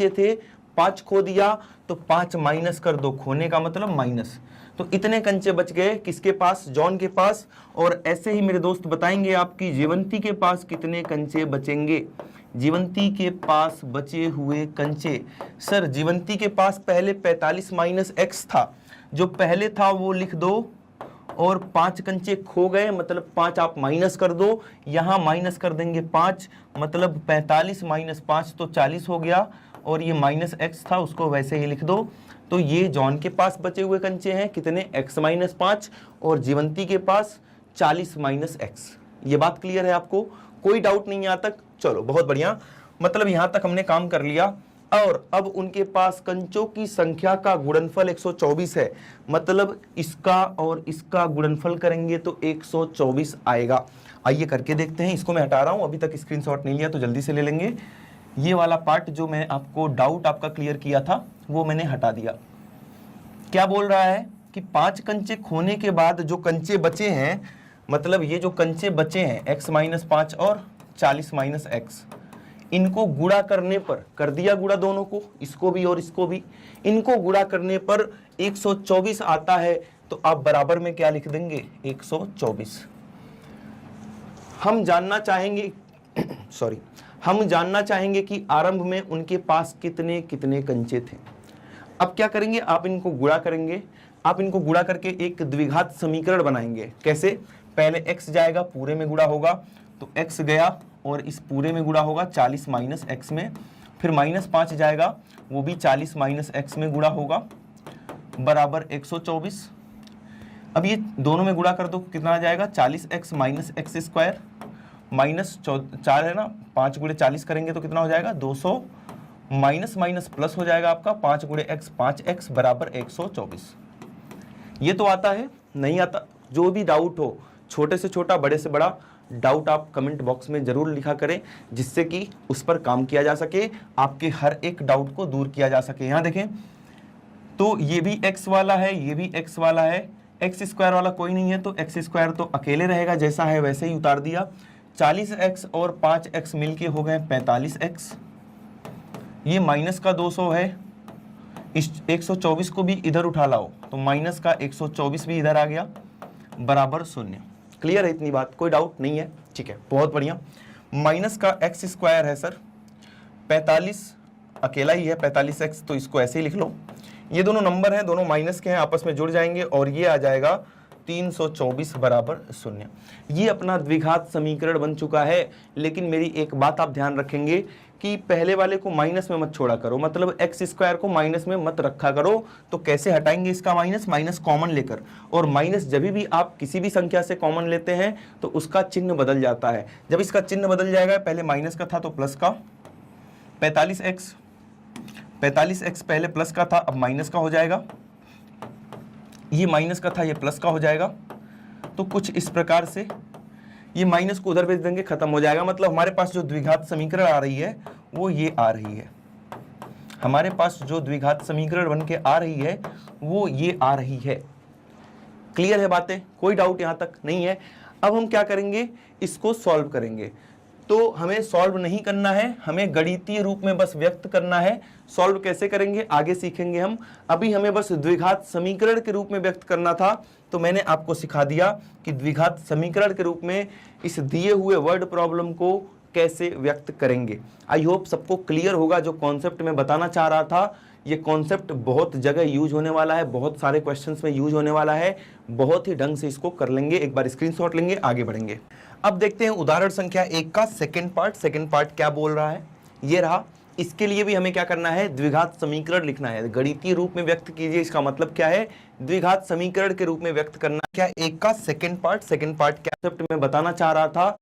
थे, 5 खो दिया तो 5 माइनस कर दो, खोने का मतलब माइनस, तो इतने कंचे बच गए किसके पास? जॉन के पास। और ऐसे ही मेरे दोस्त बताएंगे आपकी जीवंती के पास कितने कंचे बचेंगे। जीवंती के पास बचे हुए कंचे, सर जीवंती के पास पहले 45 माइनस x था, जो पहले था वो लिख दो, और 5 कंचे खो गए मतलब 5 आप माइनस कर दो, यहां माइनस कर देंगे 5, मतलब 45 माइनस 5 तो 40 हो गया, और ये माइनस x था उसको वैसे ही लिख दो। तो ये जॉन के पास बचे हुए कंचे हैं कितने? x माइनस 5, और जीवंती के पास 40 माइनस x। ये बात क्लियर है आपको? कोई डाउट नहीं यहाँ तक? चलो बहुत बढ़िया, मतलब यहाँ तक हमने काम कर लिया। और अब उनके पास कंचों की संख्या का गुणनफल 124 है, मतलब इसका और इसका गुणनफल करेंगे तो 124 आएगा। आइए करके देखते हैं। इसको मैं हटा रहा हूं, अभी तक स्क्रीनशॉट नहीं लिया तो जल्दी से ले लेंगे। ये वाला पार्ट जो मैं आपको डाउट आपका क्लियर किया था वो मैंने हटा दिया। क्या बोल रहा है कि 5 कंचे खोने के बाद जो कंचे बचे हैं, मतलब ये जो कंचे बचे हैं x माइनस 5 और 40 माइनस x, इनको गुणा करने पर, कर दिया गुणा दोनों को, इसको भी और इसको भी, इनको गुणा करने पर 124 आता है, तो आप बराबर में क्या लिख देंगे 124। हम जानना चाहेंगे सॉरी हम जानना चाहेंगे कि आरंभ में उनके पास कितने कितने कंचे थे। अब क्या करेंगे, आप इनको गुणा करेंगे, आप इनको गुणा करके एक द्विघात समीकरण बनाएंगे। कैसे, पहले x जाएगा पूरे में गुणा होगा, तो x गया और इस पूरे में गुणा होगा 40 माइनस x में, फिर -5 जाएगा, वो भी 40 माइनस x में गुणा होगा, बराबर 124। अब ये दोनों में गुणा कर दो, कितना आ जाएगा 40x minus x square, minus 4 है ना, 5 गुणे 40 करेंगे तो कितना हो जाएगा 200, माइनस माइनस प्लस हो जाएगा आपका 5 गुणे x 5x बराबर 124। ये तो आता है, नहीं आता, जो भी डाउट हो, छोटे से छोटा बड़े से बड़ा डाउट आप कमेंट बॉक्स में जरूर लिखा करें, जिससे कि उस पर काम किया जा सके, आपके हर एक डाउट को दूर किया जा सके। यहाँ देखें तो ये भी x वाला है, ये भी x वाला है, एक्स स्क्वायर वाला कोई नहीं है, तो एक्स स्क्वायर तो अकेले रहेगा, जैसा है वैसे ही उतार दिया। 40x और 5x मिलके हो गए 45x, ये माइनस का 200 है, इस 124 को भी इधर उठा लाओ तो माइनस का 124 भी इधर आ गया, बराबर 0। क्लियर है इतनी बात, कोई डाउट नहीं है, ठीक है, बहुत बढ़िया। माइनस का x स्क्वायर है सर, 45 अकेला ही है 45x, तो इसको ऐसे ही लिख लो। ये दोनों नंबर हैं, दोनों माइनस के हैं, आपस में जुड़ जाएंगे और ये आ जाएगा 324 बराबर 0। ये अपना द्विघात समीकरण बन चुका है। लेकिन मेरी एक बात आप ध्यान रखेंगे कि पहले वाले को माइनस में मत छोड़ा करो, मतलब एक्स स्क्वायर को माइनस में मत रखा करो। तो कैसे हटाएंगे इसका माइनस, माइनस कॉमन लेकर, और माइनस जब भी आप किसी भी संख्या से कॉमन लेते हैं तो उसका चिन्ह बदल जाता है। जब इसका चिन्ह बदल जाएगा, पहले माइनस का था तो प्लस का, 45x पहले प्लस का था, अब माइनस का हो जाएगा, ये माइनस का था ये प्लस का हो जाएगा। तो कुछ इस प्रकार से ये माइनस को उधर भेज देंगे, खत्म हो जाएगा। मतलब हमारे पास जो द्विघात समीकरण आ रही है वो ये आ रही है, हमारे पास जो द्विघात समीकरण बन के आ रही है वो ये आ रही है। क्लियर है बातें, कोई डाउट यहां तक नहीं है। अब हम क्या करेंगे, इसको सॉल्व करेंगे। तो हमें सॉल्व नहीं करना है, हमें गणितीय रूप में बस व्यक्त करना है। सॉल्व कैसे करेंगे आगे सीखेंगे हम, अभी हमें बस द्विघात समीकरण के रूप में व्यक्त करना था। तो मैंने आपको सिखा दिया कि द्विघात समीकरण के रूप में इस दिए हुए वर्ड प्रॉब्लम को कैसे व्यक्त करेंगे। आई होप सबको क्लियर होगा। जो कॉन्सेप्ट मैं बताना चाह रहा था, ये कॉन्सेप्ट बहुत जगह यूज होने वाला है, बहुत सारे क्वेश्चंस में यूज होने वाला है, बहुत ही ढंग से इसको कर लेंगे। एक बार स्क्रीनशॉट लेंगे, आगे बढ़ेंगे। अब देखते हैं उदाहरण संख्या 1 का सेकंड पार्ट। सेकंड पार्ट क्या बोल रहा है, ये रहा। इसके लिए भी हमें क्या करना है, द्विघात समीकरण लिखना है। गणितीय रूप में व्यक्त कीजिए, इसका मतलब क्या है, द्विघात समीकरण के रूप में व्यक्त करना। क्या 1 का सेकंड पार्ट कॉन्सेप्ट में बताना चाह रहा था।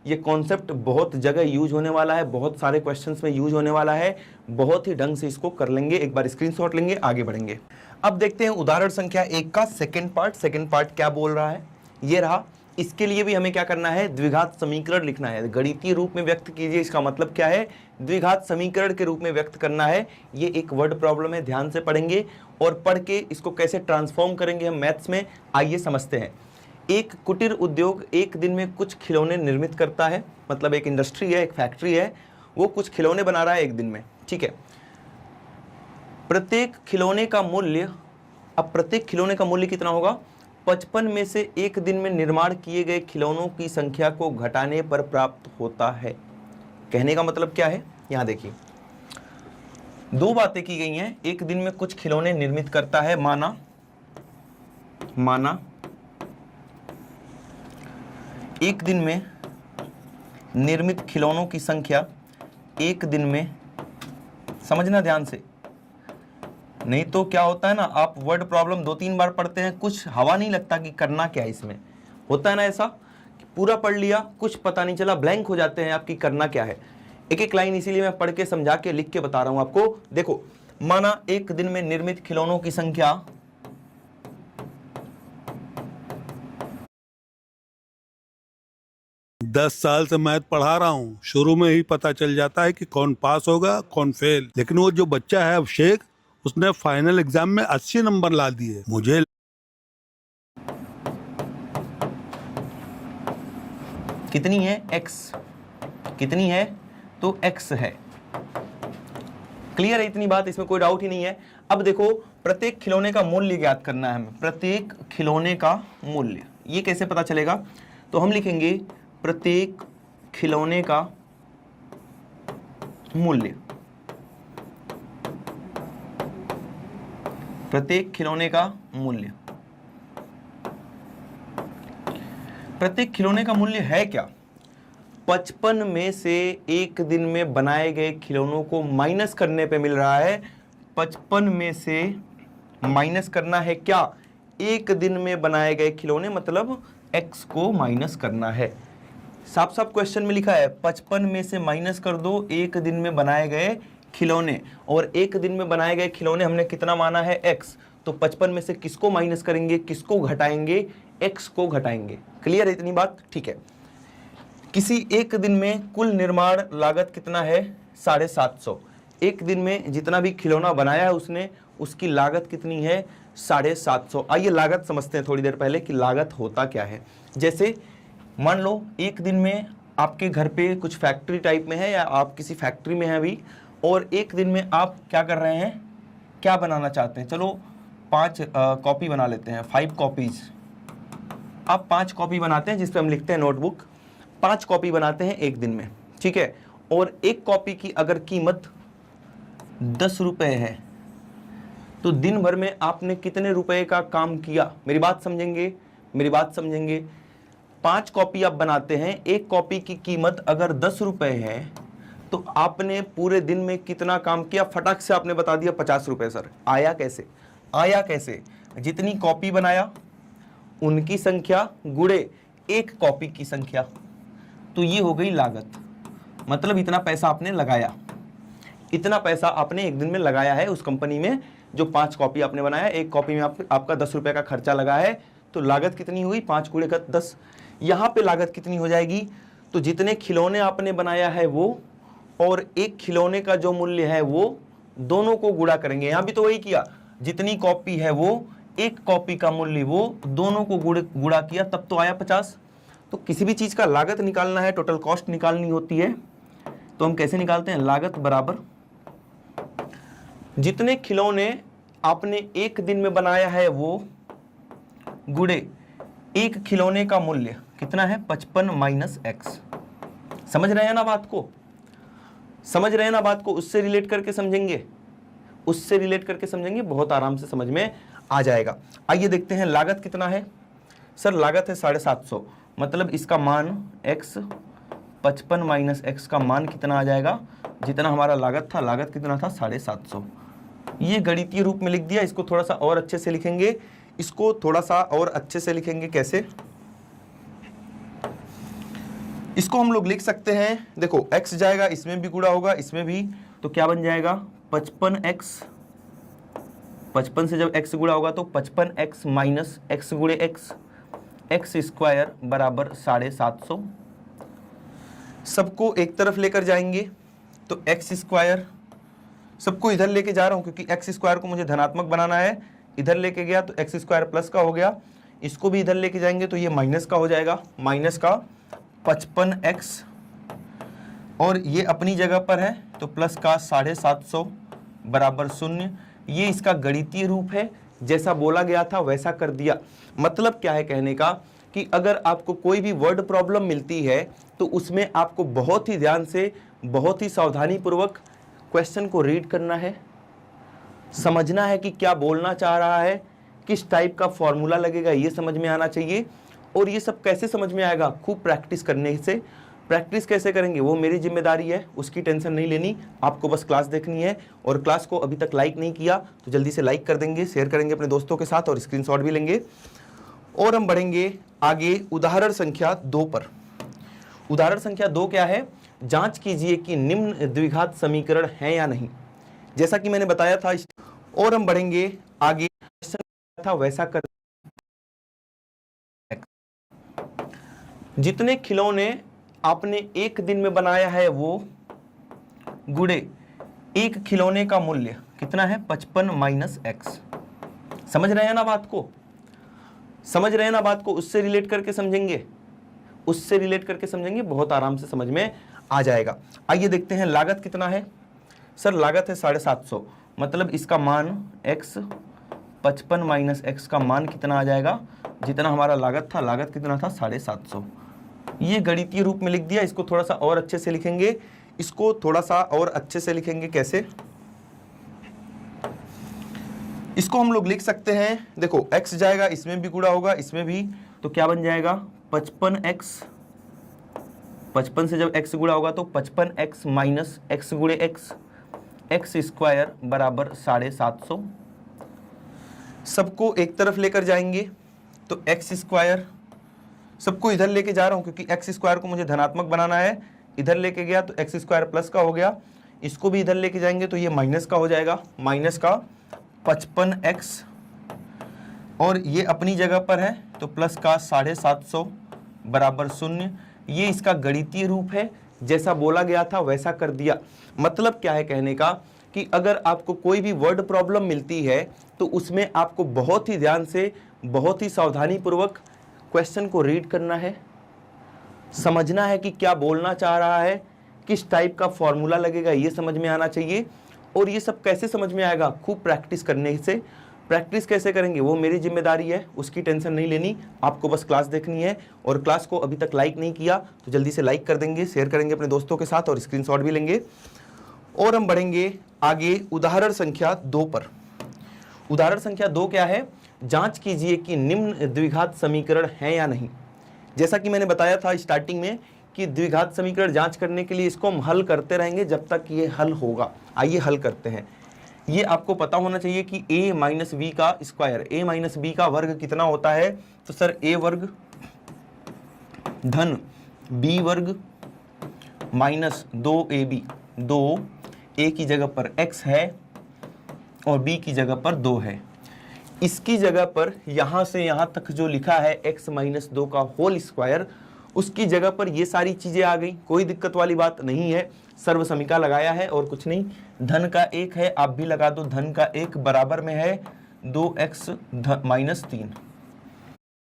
ये कॉन्सेप्ट बहुत जगह यूज होने वाला है, बहुत सारे क्वेश्चंस में यूज होने वाला है, बहुत ही ढंग से इसको कर लेंगे। एक बार स्क्रीनशॉट लेंगे, आगे बढ़ेंगे। अब देखते हैं उदाहरण संख्या 1 का सेकंड पार्ट क्या बोल रहा है, ये रहा। इसके लिए भी हमें क्या करना है, द्विघात समीकरण लिखना है। गणितीय रूप में व्यक्त कीजिए, इसका मतलब क्या है, द्विघात समीकरण के रूप में व्यक्त करना है। ये एक वर्ड प्रॉब्लम है, ध्यान से पढ़ेंगे और पढ़ के इसको कैसे ट्रांसफॉर्म करेंगे हम मैथ्स में, आइए समझते हैं। एक कुटीर उद्योग एक दिन में कुछ खिलौने निर्मित करता है, मतलब एक इंडस्ट्री है, एक फैक्ट्री है, वो कुछ खिलौने बना रहा है एक दिन में, ठीक है। प्रत्येक खिलौने का मूल्य, अब प्रत्येक खिलौने का मूल्य कितना होगा, 55 में से एक दिन में निर्माण किए गए खिलौनों की संख्या को घटाने पर प्राप्त होता है। कहने का मतलब क्या है, यहां देखिए दो बातें की गई हैं। एक दिन में कुछ खिलौने निर्मित करता है, माना एक दिन में निर्मित खिलौनों की संख्या एक दिन में, समझना ध्यान से, नहीं तो क्या होता है ना, आप वर्ड प्रॉब्लम 2-3 बार पढ़ते हैं, कुछ हवा नहीं लगता कि करना क्या है इसमें, होता है ना ऐसा कि पूरा पढ़ लिया, कुछ पता नहीं चला, ब्लैंक हो जाते हैं आपकी करना क्या है। एक एक लाइन इसीलिए मैं पढ़ के समझा के लिख के बता रहा हूं आपको। देखो, माना एक दिन में निर्मित खिलौनों की संख्या 10 साल से मैथ पढ़ा रहा हूँ, शुरू में ही पता चल जाता है कि कौन पास होगा कौन फेल। लेकिन वो जो बच्चा है अभिषेक, उसने फाइनल एग्जाम में 80 नंबर ला दिए। मुझे कितनी है, x कितनी है, तो x है। क्लियर है इतनी बात, इसमें कोई डाउट ही नहीं है। अब देखो, प्रत्येक खिलौने का मूल्य ज्ञात करना है हमें, प्रत्येक खिलौने का मूल्य। ये कैसे पता चलेगा, तो हम लिखेंगे प्रत्येक खिलौने का मूल्य, प्रत्येक खिलौने का मूल्य। प्रत्येक खिलौने का मूल्य है क्या, 55 में से एक दिन में बनाए गए खिलौनों को माइनस करने पे मिल रहा है। 55 में से माइनस करना है क्या, एक दिन में बनाए गए खिलौने, मतलब x को माइनस करना है। साफ साफ क्वेश्चन में लिखा है 55 में से माइनस कर दो एक दिन में बनाए गए खिलौने, और एक दिन में बनाए गए खिलौने हमने कितना माना है, x। तो 55 में से किसको माइनस करेंगे, किसको घटाएंगे, x को घटाएंगे। क्लियर है इतनी बात, ठीक है। किसी एक दिन में कुल निर्माण लागत कितना है, 750। एक दिन में जितना भी खिलौना बनाया है उसने, उसकी लागत कितनी है, 750। आइए लागत समझते हैं थोड़ी देर पहले कि लागत होता क्या है। जैसे मान लो एक दिन में आपके घर पे कुछ फैक्ट्री टाइप में है, या आप किसी फैक्ट्री में हैं अभी, और एक दिन में आप क्या कर रहे हैं, क्या बनाना चाहते हैं, चलो 5 कॉपी बना लेते हैं, 5 कॉपीज। आप 5 कॉपी बनाते हैं, जिस पे हम लिखते हैं नोटबुक। 5 कॉपी बनाते हैं एक दिन में, ठीक है। और एक कॉपी की अगर कीमत 10 रुपए है, तो दिन भर में आपने कितने रुपए का काम किया, मेरी बात समझेंगे, मेरी बात समझेंगे। 5 कॉपी आप बनाते हैं, एक कॉपी की कीमत अगर 10 रुपए है, तो आपने पूरे दिन में कितना काम किया, फटाक से आपने बता दिया 50 रुपए। सर आया कैसे, आया कैसे, जितनी कॉपी बनाया उनकी संख्या गुणे एक कॉपी की संख्या, तो ये हो गई लागत। मतलब इतना पैसा आपने लगाया, इतना पैसा आपने एक दिन में लगाया है उस कंपनी में। जो 5 कॉपी आपने बनाया, एक कॉपी में आपका 10 रुपए का खर्चा लगा है, तो लागत कितनी हुई, 5 गुणे 10। यहाँ पे लागत कितनी हो जाएगी, तो जितने खिलौने आपने बनाया है वो, और एक खिलौने का जो मूल्य है वो, दोनों को गुणा करेंगे। यहाँ भी तो वही किया, जितनी कॉपी है वो, एक कॉपी का मूल्य वो, दोनों को गुणा किया, तब तो आया 50। तो किसी भी चीज का लागत निकालना है, टोटल कॉस्ट निकालनी होती है, तो हम कैसे निकालते हैं, लागत बराबर जितने खिलौने आपने एक दिन में बनाया है वो, गुणे एक खिलौने का मूल्य कितना है, 55 माइनस x। समझ रहे हैं ना बात को, समझ रहे हैं ना बात को, उससे रिलेट करके समझेंगे, उससे रिलेट करके समझेंगे, बहुत आराम से समझ में आ जाएगा। आइए देखते हैं लागत कितना है। सर लागत है 750, मतलब इसका मान x, 55 माइनस x का मान कितना आ जाएगा, जितना हमारा लागत था, लागत कितना था, 750। ये गणितीय रूप में लिख दिया। इसको थोड़ा सा और अच्छे से लिखेंगे, इसको थोड़ा सा और अच्छे से लिखेंगे। कैसे, इसको हम लोग लिख सकते हैं, देखो x जाएगा, इसमें भी गुणा होगा, इसमें भी, तो क्या बन जाएगा, 55x, 55 से जब x गुणा होगा तो 55x माइनस x गुणे x, एक्स स्क्वायर बराबर 750। सबको एक तरफ लेकर जाएंगे तो एक्स स्क्वायर, सबको इधर लेके जा रहा हूं क्योंकि एक्स स्क्वायर को मुझे धनात्मक बनाना है। इधर लेके गया तो एक्स स्क्वायर प्लस का हो गया, इसको भी इधर लेके जाएंगे तो ये माइनस का हो जाएगा, माइनस का 55x, और ये अपनी जगह पर है तो प्लस का 750 बराबर 0। ये इसका गणितीय रूप है, जैसा बोला गया था वैसा कर दिया। मतलब क्या है कहने का कि अगर आपको कोई भी वर्ड प्रॉब्लम मिलती है तो उसमें आपको बहुत ही ध्यान से, बहुत ही सावधानी पूर्वक क्वेश्चन को रीड करना है, समझना है कि क्या बोलना चाह रहा है, किस टाइप का फॉर्मूला लगेगा ये समझ में आना चाहिए। और ये सब कैसे समझ में आएगा? खूब प्रैक्टिस करने से। प्रैक्टिस कैसे करेंगे वो मेरी जिम्मेदारी है, उसकी टेंशन नहीं लेनी, आपको बस क्लास देखनी है। और क्लास को अभी तक लाइक नहीं किया तो जल्दी से लाइक कर देंगे, शेयर करेंगे अपने दोस्तों के साथ और स्क्रीनशॉट भी लेंगे। और हम बढ़ेंगे आगे उदाहरण संख्या 2 पर। उदाहरण संख्या 2 क्या है? जांच कीजिए कि निम्न द्विघात समीकरण है या नहीं। जैसा कि मैंने बताया था, और हम बढ़ेंगे आगे, था वैसा कर। जितने खिलौने आपने एक दिन में बनाया है वो गुणे एक खिलौने का मूल्य कितना है? 55 - x। समझ रहे हैं ना बात को? समझ रहे हैं ना बात को? उससे रिलेट करके समझेंगे, उससे रिलेट करके समझेंगे, बहुत आराम से समझ में आ जाएगा। आइए देखते हैं लागत कितना है। सर लागत है 750, मतलब इसका मान x, 55 - x का मान कितना आ जाएगा? जितना हमारा लागत था, लागत कितना था? 750। ये गणितीय रूप में लिख दिया। इसको थोड़ा सा और अच्छे से लिखेंगे, इसको थोड़ा सा और अच्छे से लिखेंगे। कैसे? इसको हम लोग लिख सकते हैं, देखो x जाएगा, इसमें भी गुणा होगा, इसमें भी, तो क्या बन जाएगा? 55x, 55 से जब x गुणा होगा तो 55x माइनस x गुणे x, एक्स स्क्वायर बराबर 750। सबको एक तरफ लेकर जाएंगे तो एक्स स्क्वायर, सबको इधर लेके जा रहा हूं क्योंकि एक्स स्क्वायर को मुझे धनात्मक बनाना है। इधर लेके गया तो एक्स स्क्वायर प्लस का हो गया, इसको भी इधर लेके जाएंगे तो ये माइनस का हो जाएगा, माइनस का 55x, और ये अपनी जगह पर है तो प्लस का 750 बराबर 0। ये इसका गणितीय रूप है, जैसा बोला गया था वैसा कर दिया। मतलब क्या है कहने का कि अगर आपको कोई भी वर्ड प्रॉब्लम मिलती है तो उसमें आपको बहुत ही ध्यान से, बहुत ही सावधानी पूर्वक क्वेश्चन को रीड करना है, समझना है कि क्या बोलना चाह रहा है, किस टाइप का फॉर्मूला लगेगा ये समझ में आना चाहिए। और ये सब कैसे समझ में आएगा? खूब प्रैक्टिस करने से। प्रैक्टिस कैसे करेंगे वो मेरी जिम्मेदारी है, उसकी टेंशन नहीं लेनी, आपको बस क्लास देखनी है। और क्लास को अभी तक लाइक नहीं किया तो जल्दी से लाइक कर देंगे, शेयर करेंगे अपने दोस्तों के साथ और स्क्रीनशॉट भी लेंगे। और हम बढ़ेंगे आगे उदाहरण संख्या 2 पर। उदाहरण संख्या 2 क्या है? जांच कीजिए कि निम्न द्विघात समीकरण है या नहीं। जैसा कि मैंने बताया था स्टार्टिंग में कि द्विघात समीकरण जांच करने के लिए इसको हम हल करते रहेंगे जब तक ये हल होगा। आइए हल करते हैं। ये आपको पता होना चाहिए कि a माइनस बी का स्क्वायर, a माइनस बी का वर्ग कितना होता है? तो सर a वर्ग धन b वर्ग माइनस 2ab, 2 a की जगह पर x है और b की जगह पर 2 है। इसकी जगह पर यहाँ से यहाँ तक जो लिखा है x माइनस 2 का होल स्क्वायर, उसकी जगह पर ये सारी चीज़ें आ गई, कोई दिक्कत वाली बात नहीं है। सर्व समीका लगाया है और कुछ नहीं। धन का 1 है, आप भी लगा दो, धन का 1 बराबर में है 2x माइनस 3।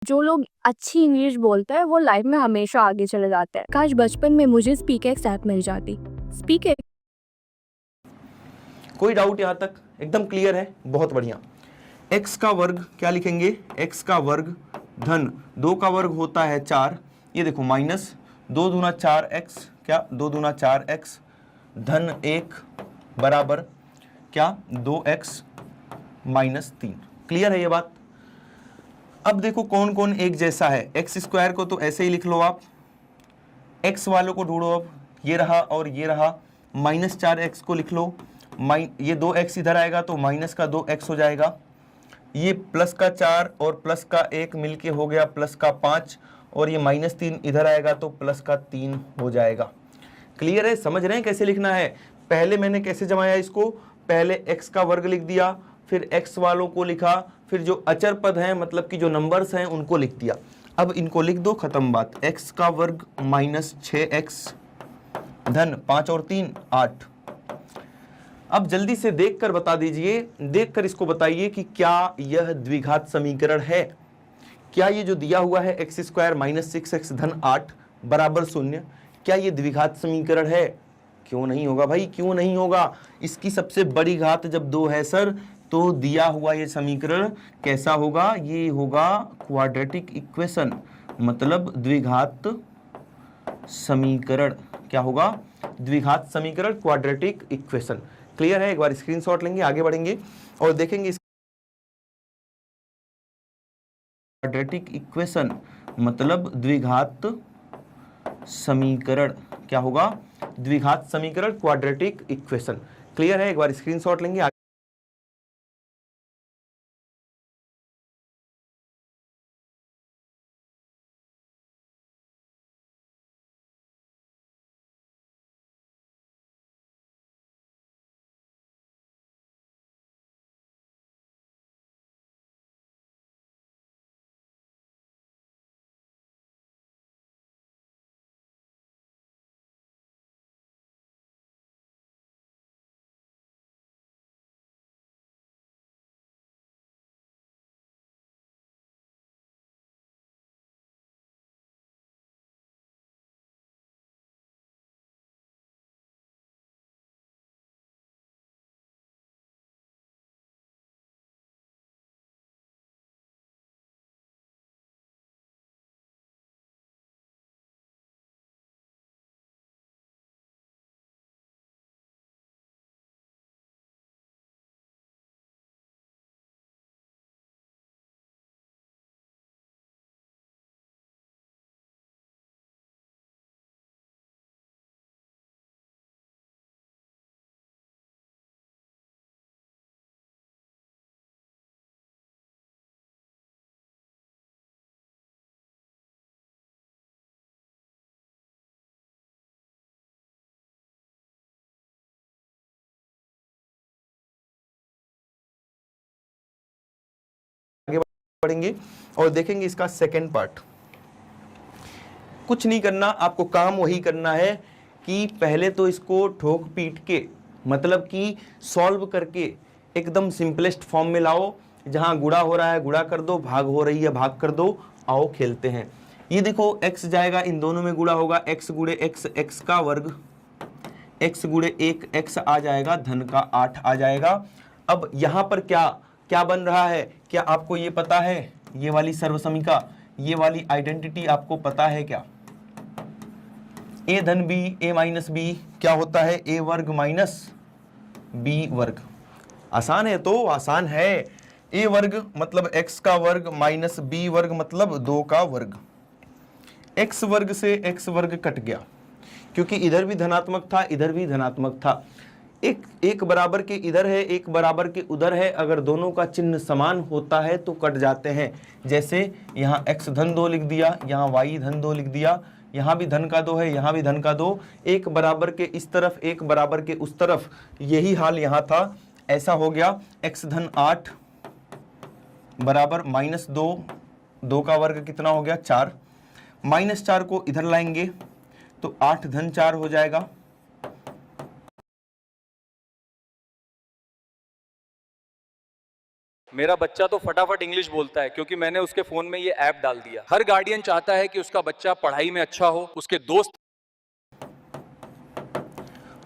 जो लोग अच्छी इंग्लिश बोलते हैं वो लाइफ में हमेशा आगे चले जाते हैं। काश बचपन में मुझे स्पीकएक्स ऐप मिल जाती। स्पीकएक्स, कोई डाउट यहाँ तक? एकदम क्लियर है, बहुत बढ़िया। x का वर्ग क्या लिखेंगे? x का वर्ग धन 2 का वर्ग होता है 4, ये देखो माइनस 2 दूना 4x, क्या 2 दूना 4x धन 1 बराबर क्या 2x माइनस 3। क्लियर है ये बात? अब देखो कौन कौन एक जैसा है। एक्स स्क्वायर को तो ऐसे ही लिख लो आप, x वालों को ढूंढो। अब ये रहा और ये रहा, माइनस 4x को लिख लो, ये 2x इधर आएगा तो माइनस का 2x हो जाएगा। ये प्लस का 4 और प्लस का 1 मिलके हो गया प्लस का 5, और ये माइनस 3 इधर आएगा तो प्लस का 3 हो जाएगा। क्लियर है? समझ रहे हैं कैसे लिखना है? पहले मैंने कैसे जमाया इसको? पहले x का वर्ग लिख दिया, फिर x वालों को लिखा, फिर जो अचर पद हैं मतलब कि जो नंबर्स हैं उनको लिख दिया। अब इनको लिख दो, खत्म बात। x का वर्ग माइनस 6x धन 5 और 3 8। अब जल्दी से देखकर बता दीजिए, देखकर इसको बताइए कि क्या यह द्विघात समीकरण है। क्या ये जो दिया हुआ है एक्स स्क्वायर माइनस 6x धन 8 बराबर 0, क्या ये द्विघात समीकरण है? क्यों नहीं होगा भाई, क्यों नहीं होगा। इसकी सबसे बड़ी घात जब 2 है सर, तो दिया हुआ ये समीकरण कैसा होगा? ये होगा क्वाड्रेटिक इक्वेशन, मतलब द्विघात समीकरण। क्या होगा? द्विघात समीकरण, क्वाड्रेटिक इक्वेशन। क्लियर है? एक बार स्क्रीनशॉट लेंगे, आगे बढ़ेंगे और देखेंगे इस क्वाड्रेटिक इक्वेशन मतलब द्विघात समीकरण। क्या होगा? द्विघात समीकरण, क्वाड्रेटिक इक्वेशन। क्लियर है? एक बार स्क्रीनशॉट लेंगे, पढ़ेंगे और देखेंगे इसका सेकंड पार्ट। कुछ नहीं करना, आपको काम वही करना है कि पहले तो इसको ठोक पीट के, मतलब कि सॉल्व करके एकदम सिंपलेस्ट फॉर्म में लाओ। जहां गुणा हो रहा है गुणा कर दो, भाग हो रही है भाग कर दो। आओ खेलते हैं। ये देखो x जाएगा, इन दोनों में गुणा होगा, x गुणे x, x का वर्ग, x गुणे 1 x आ जाएगा, धन का 8 आ जाएगा। अब यहां पर क्या क्या बन रहा है? क्या आपको ये पता है? ये वाली सर्वसमीका, ये वाली आइडेंटिटी आपको पता है क्या? a धन b, a माइनस b क्या होता है? a वर्ग माइनस b वर्ग। आसान है, तो आसान है। a वर्ग मतलब x का वर्ग माइनस b वर्ग मतलब 2 का वर्ग। x वर्ग से x वर्ग कट गया, क्योंकि इधर भी धनात्मक था इधर भी धनात्मक था। एक बराबर के इधर है, एक बराबर के उधर है। अगर दोनों का चिन्ह समान होता है तो कट जाते हैं। जैसे यहाँ x धन 2 लिख दिया, यहाँ y धन 2 लिख दिया, यहाँ भी धन का 2 है, यहाँ भी धन का 2। एक बराबर के इस तरफ, एक बराबर के उस तरफ, यही हाल यहाँ था। ऐसा हो गया x धन 8 बराबर माइनस 2, 2 का वर्ग कितना हो गया? 4। माइनस 4 को इधर लाएंगे तो 8 धन 4 हो जाएगा। मेरा बच्चा तो फटाफट इंग्लिश बोलता है क्योंकि मैंने उसके फोन में ये ऐप डाल दिया। हर गार्डियन चाहता है कि उसका बच्चा पढ़ाई में अच्छा हो, उसके दोस्त।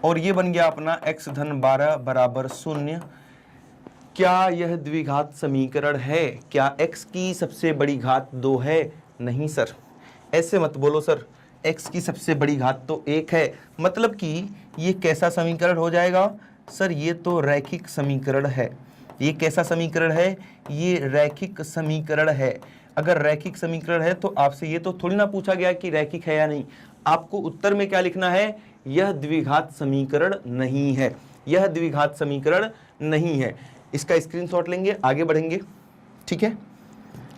और ये बन गया अपना x धन 12 बराबर 0। क्या यह द्विघात समीकरण है? क्या x की सबसे बड़ी घात 2 है? नहीं सर, ऐसे मत बोलो सर। x की सबसे बड़ी घात तो 1 है। मतलब कि ये कैसा समीकरण हो जाएगा? सर ये तो रैखिक समीकरण है। ये कैसा समीकरण है? ये रैखिक समीकरण है। अगर रैखिक समीकरण है तो आपसे ये तो थोड़ी ना पूछा गया कि रैखिक है या नहीं। आपको उत्तर में क्या लिखना है? यह द्विघात समीकरण नहीं है, यह द्विघात समीकरण नहीं है। इसका स्क्रीनशॉट लेंगे, आगे बढ़ेंगे। ठीक है,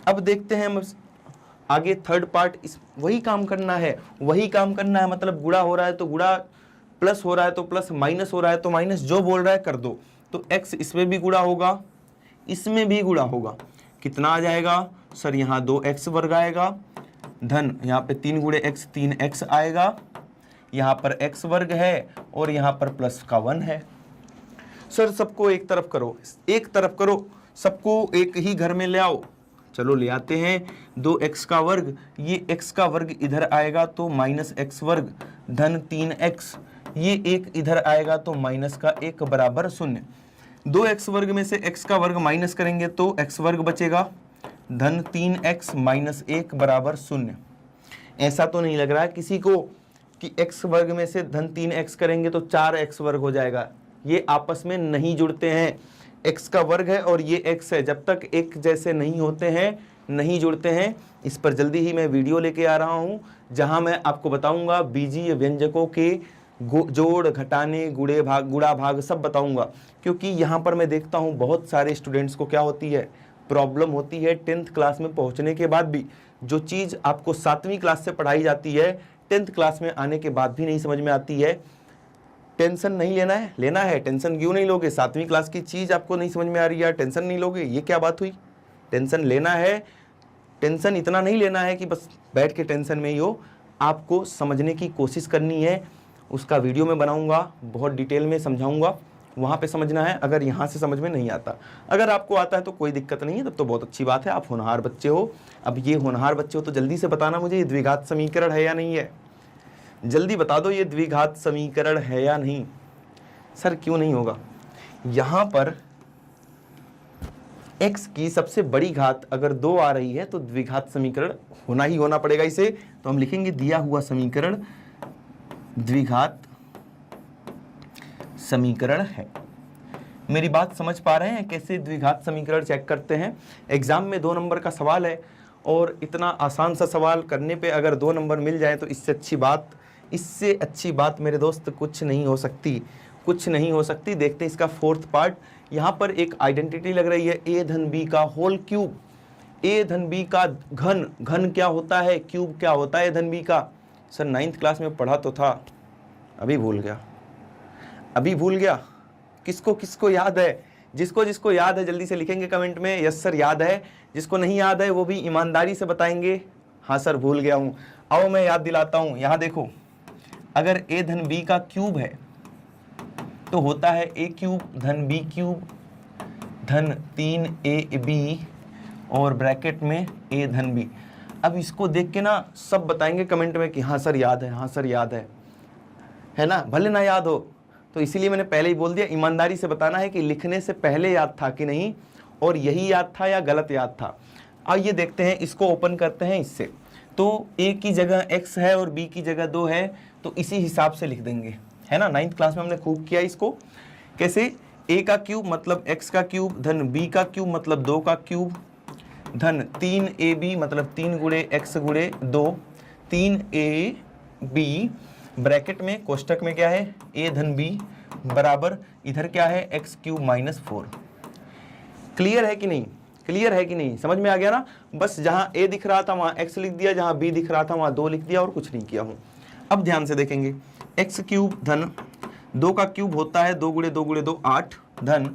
अब देखते हैं हम आगे थर्ड पार्ट। इस वही काम करना है, वही काम करना है। मतलब गुणा हो रहा है तो गुणा, प्लस हो रहा है तो प्लस, माइनस हो रहा है तो माइनस, जो बोल रहा है कर दो। तो x इसमें भी गुणा होगा, इसमें भी गुणा होगा। कितना आ जाएगा सर? यहाँ 2x वर्ग आएगा, धन यहाँ पे 3 गुणे x 3x आएगा, यहाँ पर x वर्ग है और यहाँ पर प्लस का 1 है। सर सबको एक तरफ करो, एक तरफ करो, सबको एक ही घर में ले आओ। चलो ले आते हैं। 2x का वर्ग, ये x का वर्ग इधर आएगा तो माइनस x वर्ग धन 3x, ये एक इधर आएगा तो माइनस का 1 बराबर 0। 2x वर्ग में से x का वर्ग माइनस करेंगे तो x वर्ग बचेगा धन 3x माइनस 1 बराबर 0। ऐसा तो नहीं लग रहा है किसी को कि x वर्ग में से धन 3x करेंगे तो 4x वर्ग हो जाएगा। ये आपस में नहीं जुड़ते हैं। x का वर्ग है और ये x है, जब तक एक जैसे नहीं होते हैं नहीं जुड़ते हैं। इस पर जल्दी ही मैं वीडियो लेके आ रहा हूँ जहाँ मैं आपको बताऊंगा बीजीय व्यंजकों के जोड़, घटाने, गुणे भाग, गुणा भाग सब बताऊंगा। क्योंकि यहाँ पर मैं देखता हूँ बहुत सारे स्टूडेंट्स को क्या होती है, प्रॉब्लम होती है 10th क्लास में पहुँचने के बाद भी। जो चीज़ आपको 7वीं क्लास से पढ़ाई जाती है 10th क्लास में आने के बाद भी नहीं समझ में आती है। टेंशन नहीं लेना है, लेना है, टेंशन क्यों नहीं लोगे? 7वीं क्लास की चीज़ आपको नहीं समझ में आ रही है, टेंशन नहीं लोगे, ये क्या बात हुई? टेंशन लेना है। टेंशन इतना नहीं लेना है कि बस बैठ के टेंशन में ही हो, आपको समझने की कोशिश करनी है। उसका वीडियो मैं बनाऊंगा, बहुत डिटेल में समझाऊंगा, वहाँ पे समझना है। अगर यहाँ से समझ में नहीं आता, अगर आपको आता है तो कोई दिक्कत नहीं है, तब तो बहुत अच्छी बात है, आप होनहार बच्चे हो। अब ये होनहार बच्चे हो तो जल्दी से बताना मुझे ये द्विघात समीकरण है या नहीं है। जल्दी बता दो ये द्विघात समीकरण है या नहीं। सर क्यों नहीं होगा? यहाँ पर x की सबसे बड़ी घात अगर 2 आ रही है तो द्विघात समीकरण होना ही होना पड़ेगा इसे। तो हम लिखेंगे दिया हुआ समीकरण द्विघात समीकरण है। मेरी बात समझ पा रहे हैं कैसे द्विघात समीकरण चेक करते हैं? एग्जाम में 2 नंबर का सवाल है और इतना आसान सा सवाल करने पे अगर 2 नंबर मिल जाए तो इससे अच्छी बात मेरे दोस्त कुछ नहीं हो सकती, कुछ नहीं हो सकती। देखते हैं इसका 4th पार्ट। यहाँ पर एक आइडेंटिटी लग रही है a धन b का होल क्यूब। a धन b का घन, घन क्या होता है, क्यूब क्या होता है a धन b का? सर 9th क्लास में पढ़ा तो था, अभी भूल गया, अभी भूल गया। किसको किसको याद है? जिसको जिसको याद है जल्दी से लिखेंगे कमेंट में यस सर याद है। जिसको नहीं याद है वो भी ईमानदारी से बताएंगे हाँ सर भूल गया हूँ। आओ मैं याद दिलाता हूँ। यहाँ देखो, अगर a धन b का क्यूब है तो होता है a क्यूब धन b क्यूब धन 3ab और ब्रैकेट में a धन b। अब इसको देख के ना सब बताएंगे कमेंट में कि हाँ सर याद है, हाँ सर याद है ना? भले ना याद हो तो इसीलिए मैंने पहले ही बोल दिया, ईमानदारी से बताना है कि लिखने से पहले याद था कि नहीं और यही याद था या गलत याद था। अब ये देखते हैं, इसको ओपन करते हैं इससे। तो a की जगह x है और b की जगह 2 है तो इसी हिसाब से लिख देंगे, है ना? 9th क्लास में हमने खूब किया इसको। कैसे? a का क्यूब मतलब x का क्यूब धन b का क्यूब मतलब 2 का क्यूब धन 3ab मतलब 3 गुणे x गुणे 2 3ab ब्रैकेट में कोष्टक में क्या है a धन b बराबर इधर क्या है x क्यूब माइनस 4। क्लियर है कि नहीं? क्लियर है कि नहीं? समझ में आ गया ना? बस जहां a दिख रहा था वहां x लिख दिया, जहां b दिख रहा था वहां 2 लिख दिया और कुछ नहीं किया हूं। अब ध्यान से देखेंगे, x क्यूब धन 2 का क्यूब होता है 2 गुणे 2 गुणे 2 8 धन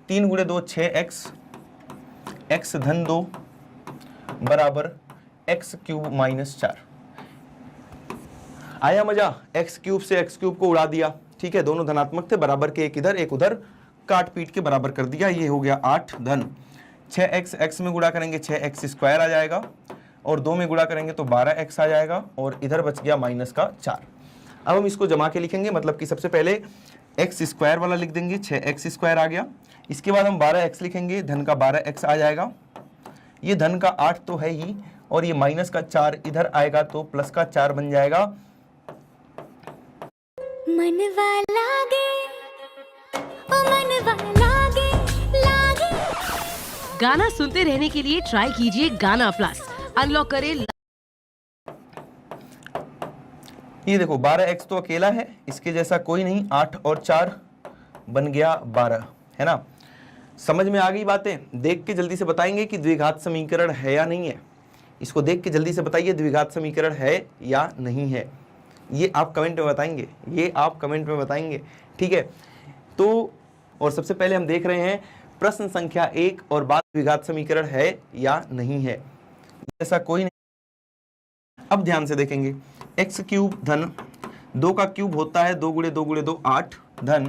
3 गुणे 2 6x x धन 2 बराबर x क्यूब माइनस 4। आया मजा? x क्यूब से x क्यूब को उड़ा दिया, ठीक है? दोनों धनात्मक थे, बराबर के एक इधर एक उधर काट पीट के बराबर कर दिया। ये हो गया 8 धन 6x, x में गुणा करेंगे 6x स्क्वायर आ जाएगा और 2 में गुणा करेंगे तो 12x आ जाएगा और इधर बच गया माइनस का 4। अब हम इसको जमा के लिखेंगे, मतलब कि सबसे पहले x स्क्वायर वाला लिख देंगे, 6x स्क्वायर आ गया। इसके बाद हम 12x लिखेंगे, धन का 12x आ जाएगा, ये धन का 8 तो है ही और ये माइनस का 4 इधर आएगा तो प्लस का 4 बन जाएगा। गाना सुनते रहने के लिए ट्राई कीजिए गाना प्लस। अनलॉक करें। ये देखो 12x तो अकेला है, इसके जैसा कोई नहीं, 8 और 4 बन गया 12, है ना? समझ में आ गई बातें? देख के जल्दी से बताएंगे कि द्विघात समीकरण है या नहीं है। इसको देख के जल्दी से बताइए द्विघात समीकरण है या नहीं है। ये आप कमेंट में बताएंगे, ये आप कमेंट में बताएंगे, ठीक है? तो और सबसे पहले हम देख रहे हैं प्रश्न संख्या 1 और बात द्विघात समीकरण है या नहीं है। ऐसा कोई नहीं। अब ध्यान से देखेंगे, एक्स क्यूब धन 2 का क्यूब होता है 2 गुणे 2 गुणे 2 8 धन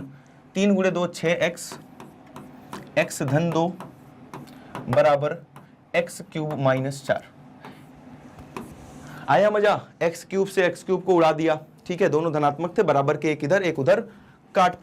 3 गुणे 2 6 एक्स धन 2 बराबर एक्स क्यूब माइनस 4। आया मजा? एक्स क्यूब से एक्स क्यूब को उड़ा दिया, ठीक है, दोनों धनात्मक थे, बराबर के एक इधर एक उधर, काट